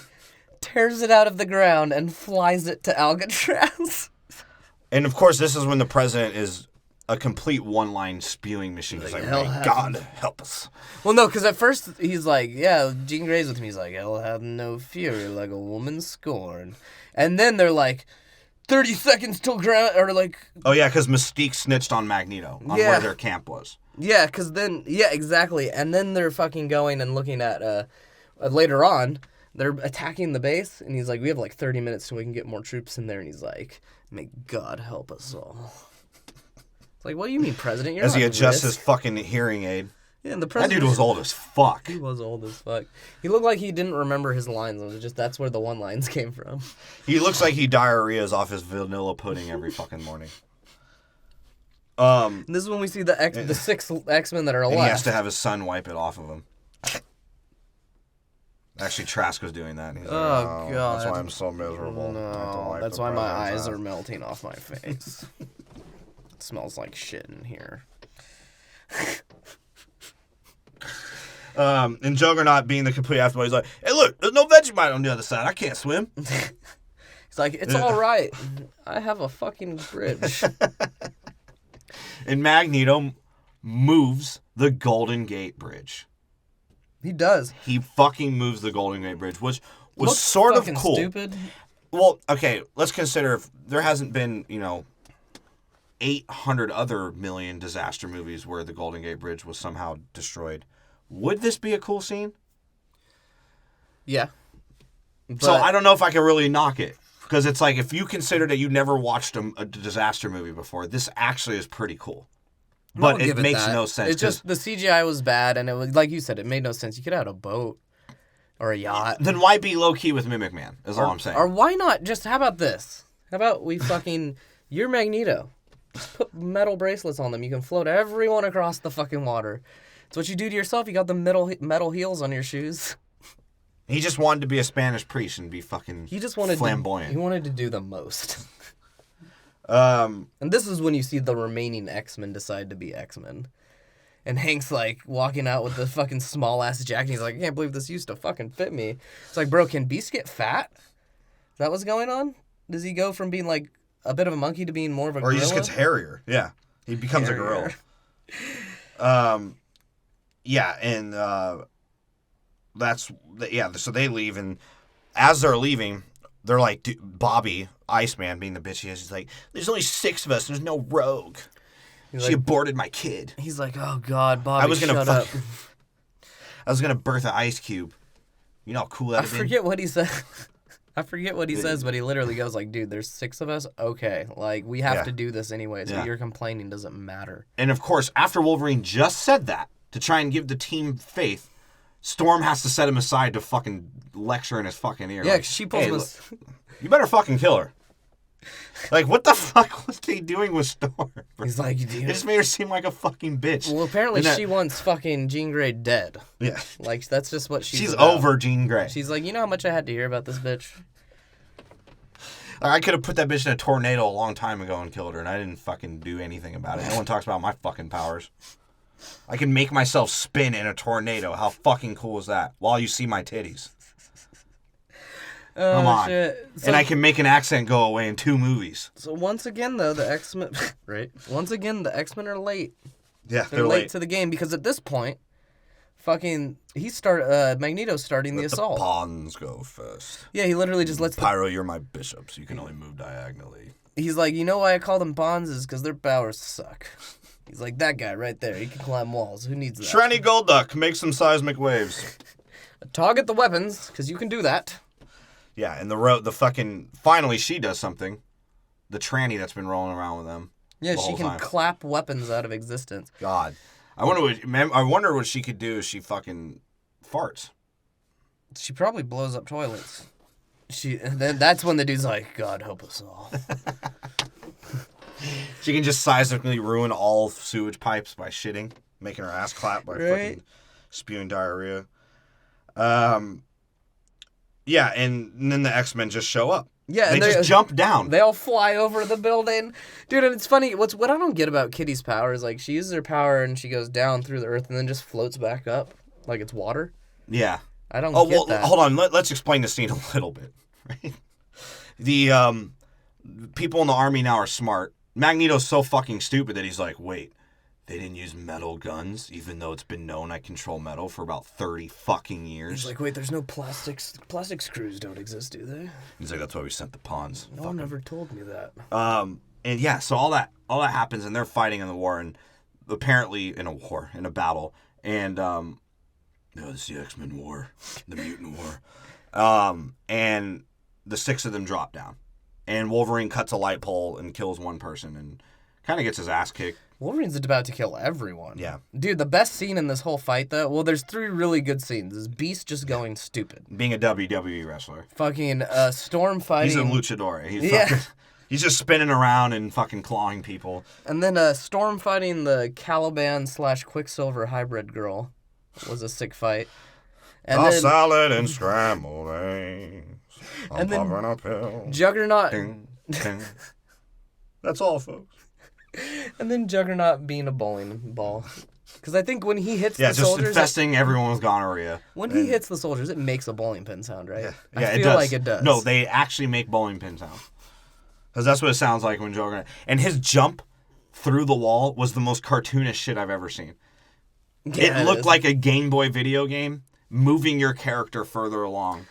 tears it out of the ground, and flies it to Alcatraz. And, of course, this is when the president is a complete one-line spewing machine. He's like, may God help us. Well, no, because at first he's like, yeah, Jean Grey's with me. He's like, hell have no fury like a woman scorned. And then they're like, 30 seconds till ground, or like... Oh, yeah, because Mystique snitched on Magneto, on where their camp was. Yeah, because then, exactly. And then they're fucking going and looking at, later on, they're attacking the base, and he's like, we have like 30 minutes so we can get more troops in there, and he's like, may God help us all. It's like, what do you mean, President? You're as not he adjusts risk. his fucking hearing aid. Yeah, and the That president... dude was old as fuck. He was old as fuck. He looked like he didn't remember his lines. It was just, that's where the one-lines came from. He looks like he diarrheas off his vanilla pudding every fucking morning. This is when we see the 6 X-Men that are alive. And he has to have his son wipe it off of him. Actually, Trask was doing that. And he's like, Oh, God. That's why I'm so miserable. No, that's why my eyes are melting off my face. It smells like shit in here. And Juggernaut being the complete afterboy, he's like, hey, look, there's no Vegemite on the other side. I can't swim. He's like, it's all right. I have a fucking bridge. And Magneto moves the Golden Gate Bridge. He does. He fucking moves the Golden Gate Bridge, which was Looks sort of fucking cool. Stupid. Well, okay, let's consider if there hasn't been, 800 other million disaster movies where the Golden Gate Bridge was somehow destroyed. Would this be a cool scene? Yeah. So I don't know if I can really knock it. Because it's like, if you consider that you never watched a disaster movie before, this actually is pretty cool. But it makes no sense. It's just the CGI was bad, and it was, like you said, it made no sense. You could have had a boat or a yacht. Then why be low-key with Mimic Man, is all I'm saying. Or why not just, how about this? How about we fucking, you're Magneto. Just put metal bracelets on them. You can float everyone across the fucking water. It's what you do to yourself. You got the metal heels on your shoes. He just wanted to be a Spanish priest and be fucking flamboyant. He wanted to do the most. And this is when you see the remaining X-Men decide to be X-Men. And Hank's like walking out with the fucking small ass jacket. He's like, I can't believe this used to fucking fit me. It's like, bro, can Beast get fat? Is that what's going on? Does he go from being like a bit of a monkey to being more of a gorilla? Or he just gets hairier. Yeah. He becomes a gorilla. Yeah, and so they leave, and as they're leaving, they're like, Bobby, Iceman, being the bitch he is, he's like, there's only 6 of us, there's no rogue. She aborted my kid. He's like, oh God, Bobby, shut up. I was going to birth an ice cube. You know how cool that would be? I forget what he said. I forget what he says, but he literally goes like, dude, there's 6 of us? Okay, like, we have to do this anyway, so your complaining doesn't matter. And of course, after Wolverine just said that, to try and give the team faith, Storm has to set him aside to fucking lecture in his fucking ear. Yeah, like, she pulls him. You better fucking kill her. Like, what the fuck was he doing with Storm? He's like, it just made her seem like a fucking bitch. Well, apparently she wants fucking Jean Grey dead. Yeah. Like, that's just what she's about. Over Jean Grey. She's like, you know how much I had to hear about this bitch? I could have put that bitch in a tornado a long time ago and killed her, and I didn't fucking do anything about it. No one talks about my fucking powers. I can make myself spin in a tornado. How fucking cool is that? While you see my titties. Come on. Shit. So, and I can make an accent go away in 2 movies. So once again, though, the X-Men... right? Once again, the X-Men are late. Yeah, they're late to the game, because at this point, fucking... Magneto's starting the assault. The pawns go first. Yeah, he literally just lets Pyro, you're my bishops. You can only move diagonally. He's like, you know why I call them pawns is because their powers suck. He's like, that guy right there, he can climb walls. Who needs that? Shiny Golduck, make some seismic waves. Target the weapons, because you can do that. Yeah, and finally she does something. The tranny that's been rolling around with them. Yeah, she can clap weapons out of existence. God. I wonder what she could do if she fucking farts. She probably blows up toilets. That's when the dude's like, God help us all. She can just seismically ruin all sewage pipes by shitting, making her ass clap by fucking spewing diarrhea. Yeah, and then the X-Men just show up. Yeah, they just jump down. They all fly over the building. Dude, and it's funny, what I don't get about Kitty's power is, like, she uses her power and she goes down through the earth and then just floats back up like it's water. Yeah. I don't get that. Hold on, let's explain the scene a little bit. Right? The people in the army now are smart. Magneto's so fucking stupid that he's like, wait, they didn't use metal guns, even though it's been known I control metal for about 30 fucking years. He's like, wait, there's no plastics. Plastic screws don't exist, do they? He's like, that's why we sent the pawns. No one ever told me that. And yeah, so all that happens, and they're fighting in the war, and apparently in a battle, and no, this is the X-Men War, the Mutant War, and the 6 of them drop down, and Wolverine cuts a light pole and kills one person, and kind of gets his ass kicked. Wolverine's about to kill everyone. Yeah. Dude, the best scene in this whole fight, though, well, there's 3 really good scenes. There's Beast just going stupid. Being a WWE wrestler. Fucking Storm fighting. He's a luchador. He's just spinning around and fucking clawing people. And then Storm fighting the Caliban / Quicksilver hybrid girl was a sick fight. And then salad and scrambled eggs. And then popping a pill. Juggernaut. Ding, ding. That's all, folks. And then Juggernaut being a bowling ball. Because I think when he hits the just soldiers... infesting everyone with gonorrhea. When he hits the soldiers, it makes a bowling pin sound, right? Yeah, I it feel does. like it does. No, they actually make bowling pin sound. Because that's what it sounds like when Juggernaut... And his jump through the wall was the most cartoonish shit I've ever seen. Yeah, it looked like a Game Boy video game moving your character further along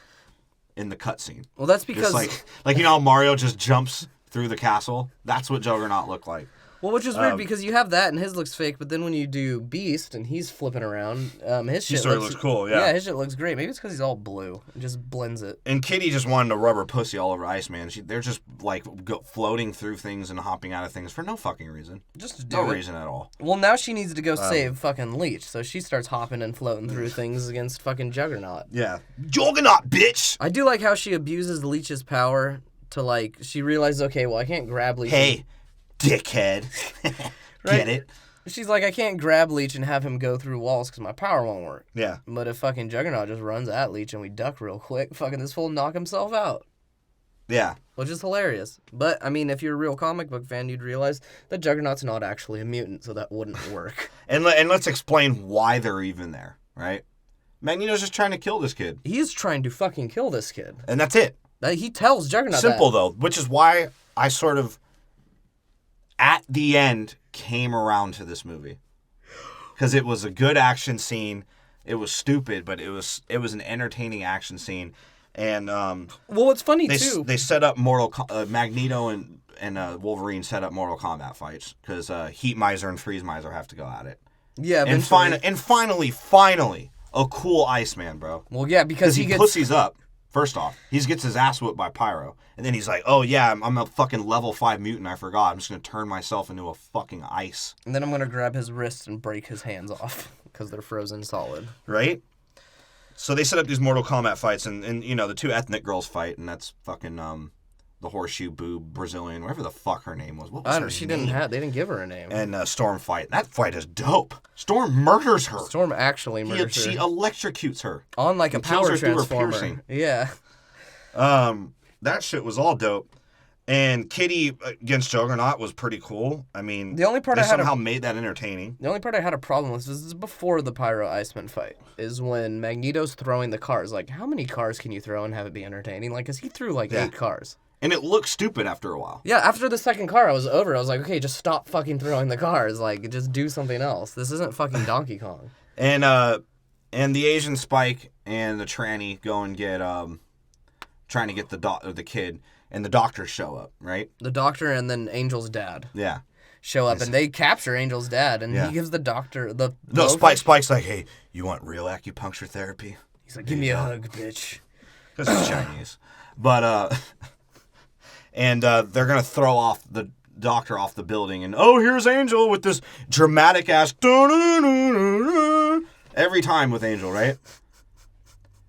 in the cutscene. Well, that's because... Just like you know how Mario just jumps through the castle? That's what Juggernaut looked like. Well, which is weird because you have that and his looks fake, but then when you do Beast and he's flipping around, his shit looks cool, yeah. Yeah, his shit looks great. Maybe it's because he's all blue. It just blends it. And Kitty just wanted to rub her pussy all over Iceman. They're just like floating through things and hopping out of things for no fucking reason. Just to do no it. reason at all. Well, now she needs to go save fucking Leech, so she starts hopping and floating through things against fucking Juggernaut. Yeah. Juggernaut, bitch! I do like how she abuses Leech's power to, like, she realizes, okay, well, I can't grab Leech. Hey, dickhead. Right? Get it? She's like, I can't grab Leech and have him go through walls because my power won't work. Yeah. But if fucking Juggernaut just runs at Leech and we duck real quick, fucking this fool knock himself out. Yeah. Which is hilarious. But, I mean, if you're a real comic book fan, you'd realize that Juggernaut's not actually a mutant, so that wouldn't work. And let's explain why they're even there, right? Magneto's just trying to kill this kid. He's trying to fucking kill this kid. And that's it. He tells Juggernaut Simple, that. though, which is why I sort of, at the end, came around to this movie. Because it was a good action scene. It was stupid, but it was an entertaining action scene. And well, what's funny too, they set up Magneto and Wolverine set up Mortal Kombat fights because Heat Miser and Freeze Miser have to go at it. Yeah, and finally, a cool Iceman, bro. Well, yeah, because he pussies up. First off, he gets his ass whooped by Pyro, and then he's like, "Oh yeah, I'm a fucking level 5 mutant. I forgot. I'm just gonna turn myself into a fucking ice." And then I'm gonna grab his wrists and break his hands off because they're frozen solid. Right. So they set up these Mortal Kombat fights, and you know the two ethnic girls fight, and that's fucking the horseshoe boob Brazilian, whatever the fuck her name was. What was her name? They didn't give her a name. And Storm fight. That fight is dope. Storm murders her. Storm actually murders her. She electrocutes her on like a power transformer. Piercing. Yeah. That shit was all dope. And Kitty against Juggernaut was pretty cool. I mean, the only part they somehow made that entertaining. The only part I had a problem with this is before the Pyro Iceman fight, is when Magneto's throwing the cars. Like, how many cars can you throw and have it be entertaining? Like, because he threw like 8 cars. And it looked stupid after a while. Yeah, after the second car, I was over. I was like, okay, just stop fucking throwing the cars. Like, just do something else. This isn't fucking Donkey Kong. And the Asian Spike and the tranny go and get trying to get the kid, and the doctors show up, right? The doctor and then Angel's dad. Yeah. Show up, and they capture Angel's dad, and he gives the doctor the... No, Spike's like, hey, you want real acupuncture therapy? He's like, give me a hug, bitch. Because it's Chinese. But, and they're going to throw off the doctor off the building, and here's Angel with this dramatic ass every time with Angel, right?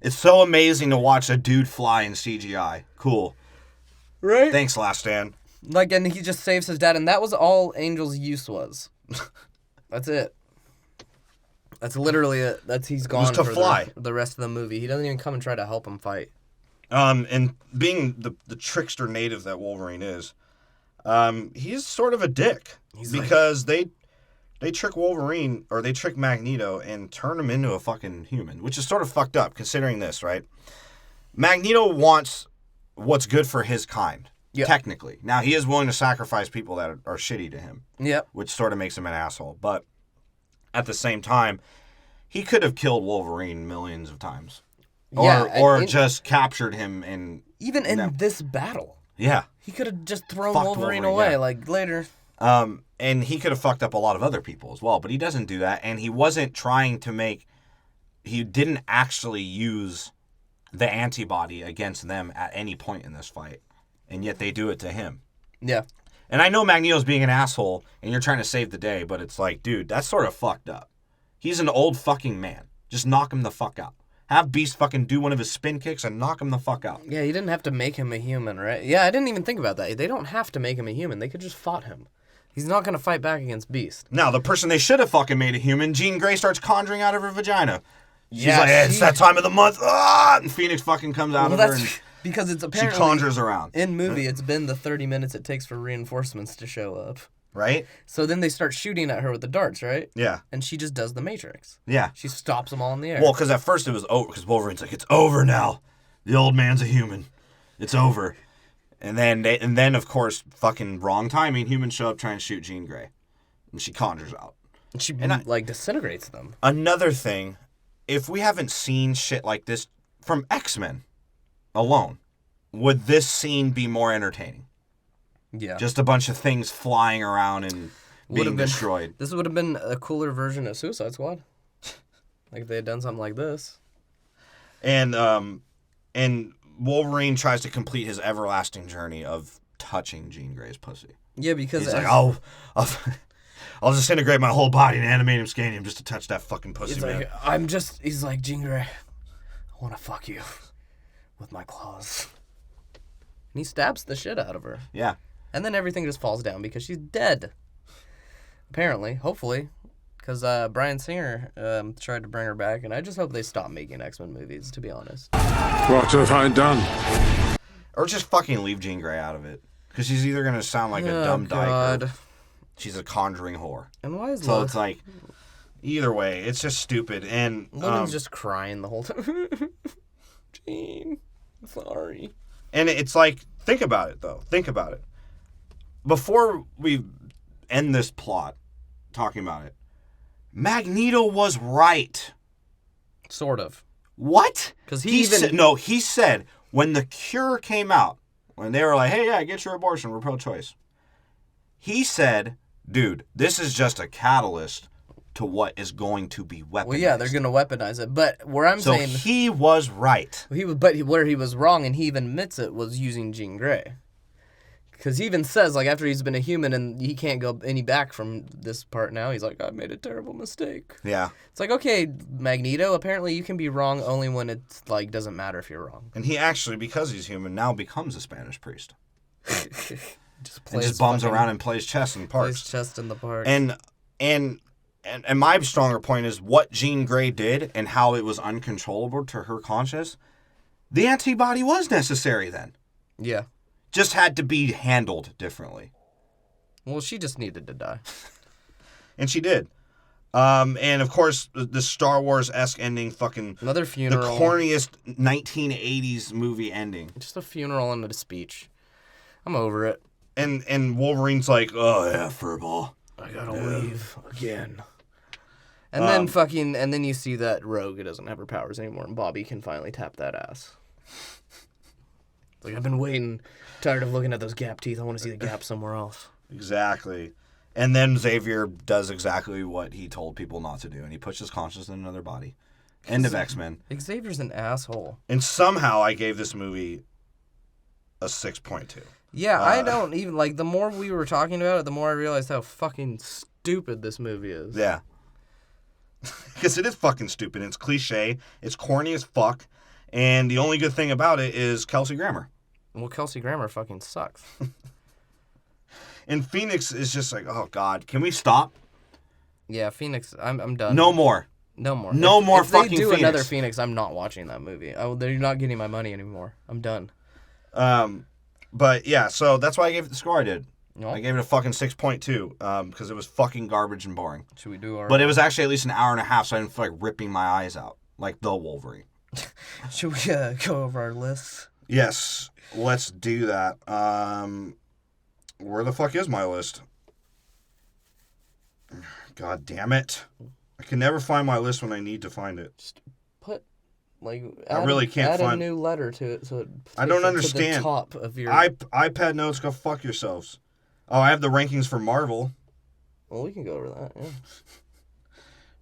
It's so amazing to watch a dude fly in CGI. Cool. Right? Thanks, Last Stand. Like, and he just saves his dad, and that was all Angel's use was. That's it. That's literally it. He's gone to for fly. The rest of the movie. He doesn't even come and try to help him fight. And being the trickster native that Wolverine is, he's sort of a dick. Because they trick Wolverine, or they trick Magneto, and turn him into a fucking human, which is sort of fucked up, considering this, right? Magneto wants what's good for his kind, technically. Now, he is willing to sacrifice people that are shitty to him, which sort of makes him an asshole. But at the same time, he could have killed Wolverine millions of times. Or just captured him in... Even in this battle. Yeah. He could have just thrown Wolverine away, like, later. And he could have fucked up a lot of other people as well, but he doesn't do that. And he wasn't trying to make... He didn't actually use the antibody against them at any point in this fight. And yet they do it to him. Yeah. And I know Magneto's being an asshole, and you're trying to save the day, but it's like, dude, that's sort of fucked up. He's an old fucking man. Just knock him the fuck out. Have Beast fucking do one of his spin kicks and knock him the fuck out. Yeah, you didn't have to make him a human, right? Yeah, I didn't even think about that. They don't have to make him a human. They could just fought him. He's not going to fight back against Beast. Now, the person they should have fucking made a human, Jean Grey starts conjuring out of her vagina. She's like, hey, it's that time of the month. Ah! And Phoenix fucking comes out of her and because it's she apparently conjures around. in movie. It's been the 30 minutes it takes for reinforcements to show up. Right? So then they start shooting at her with the darts, right? Yeah. And she just does the Matrix. Yeah. She stops them all in the air. Well, because at first it was over, because Wolverine's like, it's over now. The old man's a human. It's over. And then of course, fucking wrong timing, humans show up trying to shoot Jean Grey. And she conjures out. She disintegrates them. Another thing, if we haven't seen shit like this from X-Men alone, would this scene be more entertaining? Yeah. Just a bunch of things flying around and being destroyed. This would have been a cooler version of Suicide Squad. Like if they had done something like this. And Wolverine tries to complete his everlasting journey of touching Jean Grey's pussy. Yeah, because he's like, I'll disintegrate my whole body in adamantium scandium just to touch that fucking pussy, man. He's like, Jean Grey, I want to fuck you with my claws. And he stabs the shit out of her. Yeah. And then everything just falls down because she's dead. Apparently, hopefully. Because Bryan Singer tried to bring her back, and I just hope they stop making X-Men movies, to be honest. What have I done? Or just fucking leave Jean Grey out of it. Because she's either going to sound like a dumb dyke or she's a conjuring whore. And why is So it's like, either way, it's just stupid. And Logan's just crying the whole time. Jean, sorry. And it's like, think about it, though. Think about it. Before we end this plot, talking about it, Magneto was right. Sort of. What? Because he said when the cure came out, when they were like, hey, yeah, get your abortion, we're pro-choice. He said, dude, this is just a catalyst to what is going to be weaponized. Well, yeah, they're going to weaponize it. But where I'm saying... So he was right. But where he was wrong, and he even admits it, was using Jean Grey. Because he even says, like, after he's been a human and he can't go any back from this part now, he's like, I made a terrible mistake. Yeah. It's like, okay, Magneto, apparently you can be wrong only when it's, like, doesn't matter if you're wrong. And he actually, because he's human, now becomes a Spanish priest. just bums around and plays chess in parks. Plays chess in the park. And my stronger point is what Jean Grey did and how it was uncontrollable to her conscience. The antibody was necessary then. Yeah. Just had to be handled differently. Well, she just needed to die. And she did. And of course, the Star Wars-esque ending, fucking... Another funeral. The corniest 1980s movie ending. Just a funeral and a speech. I'm over it. And Wolverine's like, oh yeah, furball. I gotta leave again. And then you see that Rogue doesn't have her powers anymore, and Bobby can finally tap that ass. Like, I've been waiting, tired of looking at those gap teeth. I want to see the gap somewhere else. Exactly. And then Xavier does exactly what he told people not to do, and he puts his conscience in another body. End of X-Men. Xavier's an asshole. And somehow I gave this movie a 6.2. Yeah, I don't even, like, the more we were talking about it, the more I realized how fucking stupid this movie is. Yeah. Because it is fucking stupid. It's cliche. It's corny as fuck. And the only good thing about it is Kelsey Grammer. Well, Kelsey Grammer fucking sucks. And Phoenix is just like, oh, God. Can we stop? Yeah, Phoenix, I'm done. No more. No more. No more if fucking they do Phoenix. Another Phoenix, I'm not watching that movie. They're not getting my money anymore. I'm done. But, yeah, so that's why I gave it the score I did. No. I gave it a fucking 6.2 because it was fucking garbage and boring. Should we do our... But it was actually at least an hour and a half, so I didn't feel like ripping my eyes out like the Wolverine. Should we go over our lists? Yes, let's do that. Where the fuck is my list? God damn it. I can never find my list when I need to find it. Just put, like, I really can't add find... a new letter to it so it I don't takes it understand. to the top of your... iPad notes, go fuck yourselves. Oh, I have the rankings for Marvel. Well, we can go over that, yeah.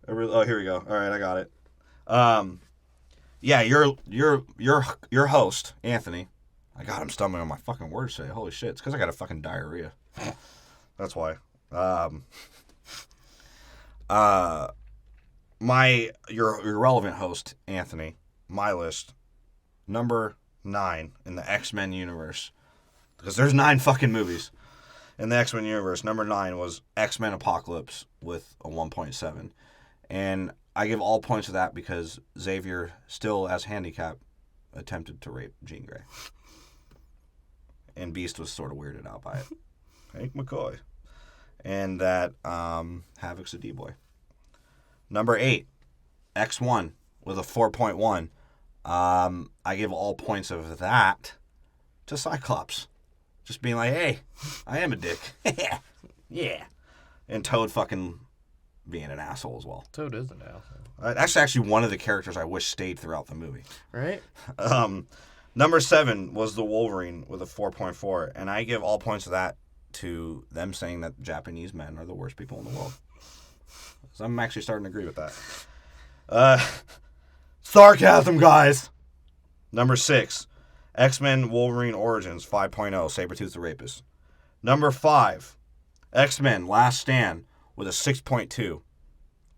Oh, here we go. All right, I got it. Yeah, your host, Anthony. I'm stumbling on my fucking words today. Holy shit, it's because I got a fucking diarrhea. That's why. Your relevant host, Anthony, my list, number 9 in the X-Men universe. Because there's 9 fucking movies in the X-Men universe. Number 9 was X-Men Apocalypse with a 1.7. And I give all points to that because Xavier, still as handicapped, attempted to rape Jean Grey. And Beast was sort of weirded out by it. Hank McCoy. And that Havoc's a D-boy. Number 8, X1 with a 4.1. I give all points of that to Cyclops. Just being like, hey, I am a dick. Yeah. And Toad fucking being an asshole as well. Toad is an asshole. That's actually one of the characters I wish stayed throughout the movie. Right? Number 7 was the Wolverine with a 4.4, and I give all points of that to them saying that Japanese men are the worst people in the world. So I'm actually starting to agree with that. Sarcasm, guys. Number 6, X-Men Wolverine Origins 5.0, Sabretooth the Rapist. Number 5, X-Men Last Stand with a 6.2.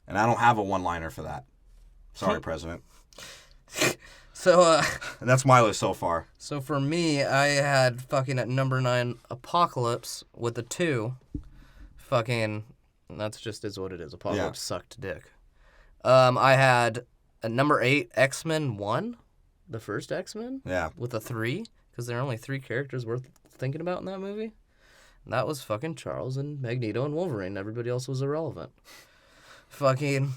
And I don't have a one-liner for that. Sorry, President. So, And that's my list so far. So for me, I had fucking at number 9, Apocalypse with a 2. Fucking, that's just is what it is. Apocalypse sucked dick. I had at number 8, X-Men 1, the first X-Men. Yeah. With a 3, because there are only 3 characters worth thinking about in that movie. And that was fucking Charles and Magneto and Wolverine. Everybody else was irrelevant. Fucking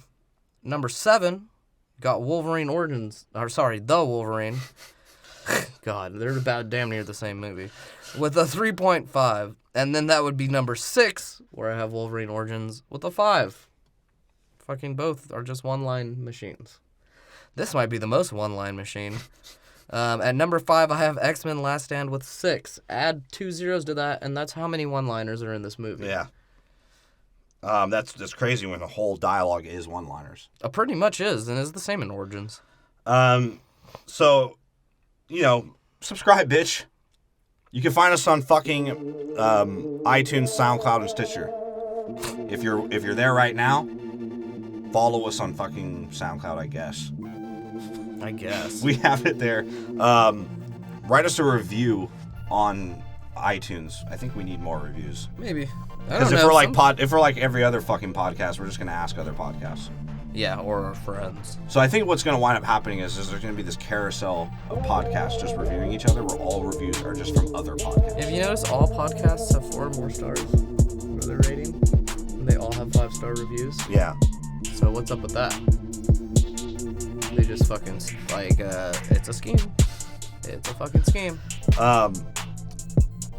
number 7 got Wolverine Origins. Or sorry, The Wolverine. God, they're about damn near the same movie. With a 3.5. And then that would be number 6, where I have Wolverine Origins with a 5. Fucking both are just one-line machines. This might be the most one-line machine. At number 5, I have X-Men Last Stand with 6. Add 2 zeros to that, and that's how many one-liners are in this movie. Yeah. That's crazy when the whole dialogue is one-liners. Pretty much is, and it's the same in Origins. So, subscribe, bitch. You can find us on fucking iTunes, SoundCloud, and Stitcher. If you're there right now, follow us on fucking SoundCloud, I guess. We have it there. Write us a review on iTunes. I think we need more reviews. Maybe. Because if we're like every other fucking podcast, we're just gonna ask other podcasts. Yeah, or our friends. So I think what's gonna wind up happening is there's gonna be this carousel of podcasts just reviewing each other, where all reviews are just from other podcasts. Have you noticed all podcasts have 4 or more stars for their rating? And they all have 5-star reviews? Yeah. So what's up with that? They just fucking it's a scheme. It's a fucking scheme.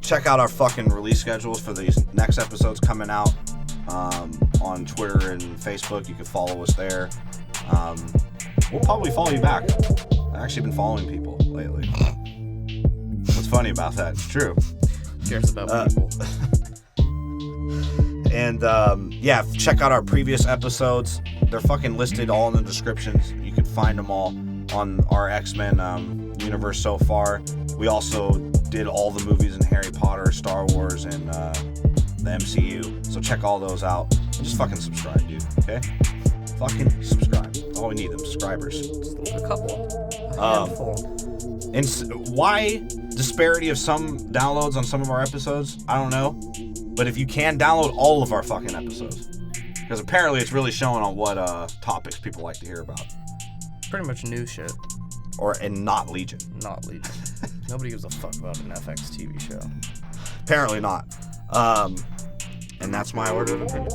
Check out our fucking release schedules for these next episodes coming out on Twitter and Facebook. You can follow us there. We'll probably follow you back. I've actually been following people lately. What's funny about that? It's true. Who cares about people? And check out our previous episodes. They're fucking listed all in the descriptions. You can find them all on our X-Men universe so far. We also did all the movies in Harry Potter, Star Wars, and the MCU. So check all those out. Just fucking subscribe, dude. Okay? Fucking subscribe. That's all we need, them subscribers. A couple. A handful. And why disparity of some downloads on some of our episodes? I don't know. But if you can, download all of our fucking episodes. Because apparently it's really showing on what topics people like to hear about. Pretty much new shit. And not Legion. Not Legion. Nobody gives a fuck about an FX TV show. Apparently not. And that's my order of opinion.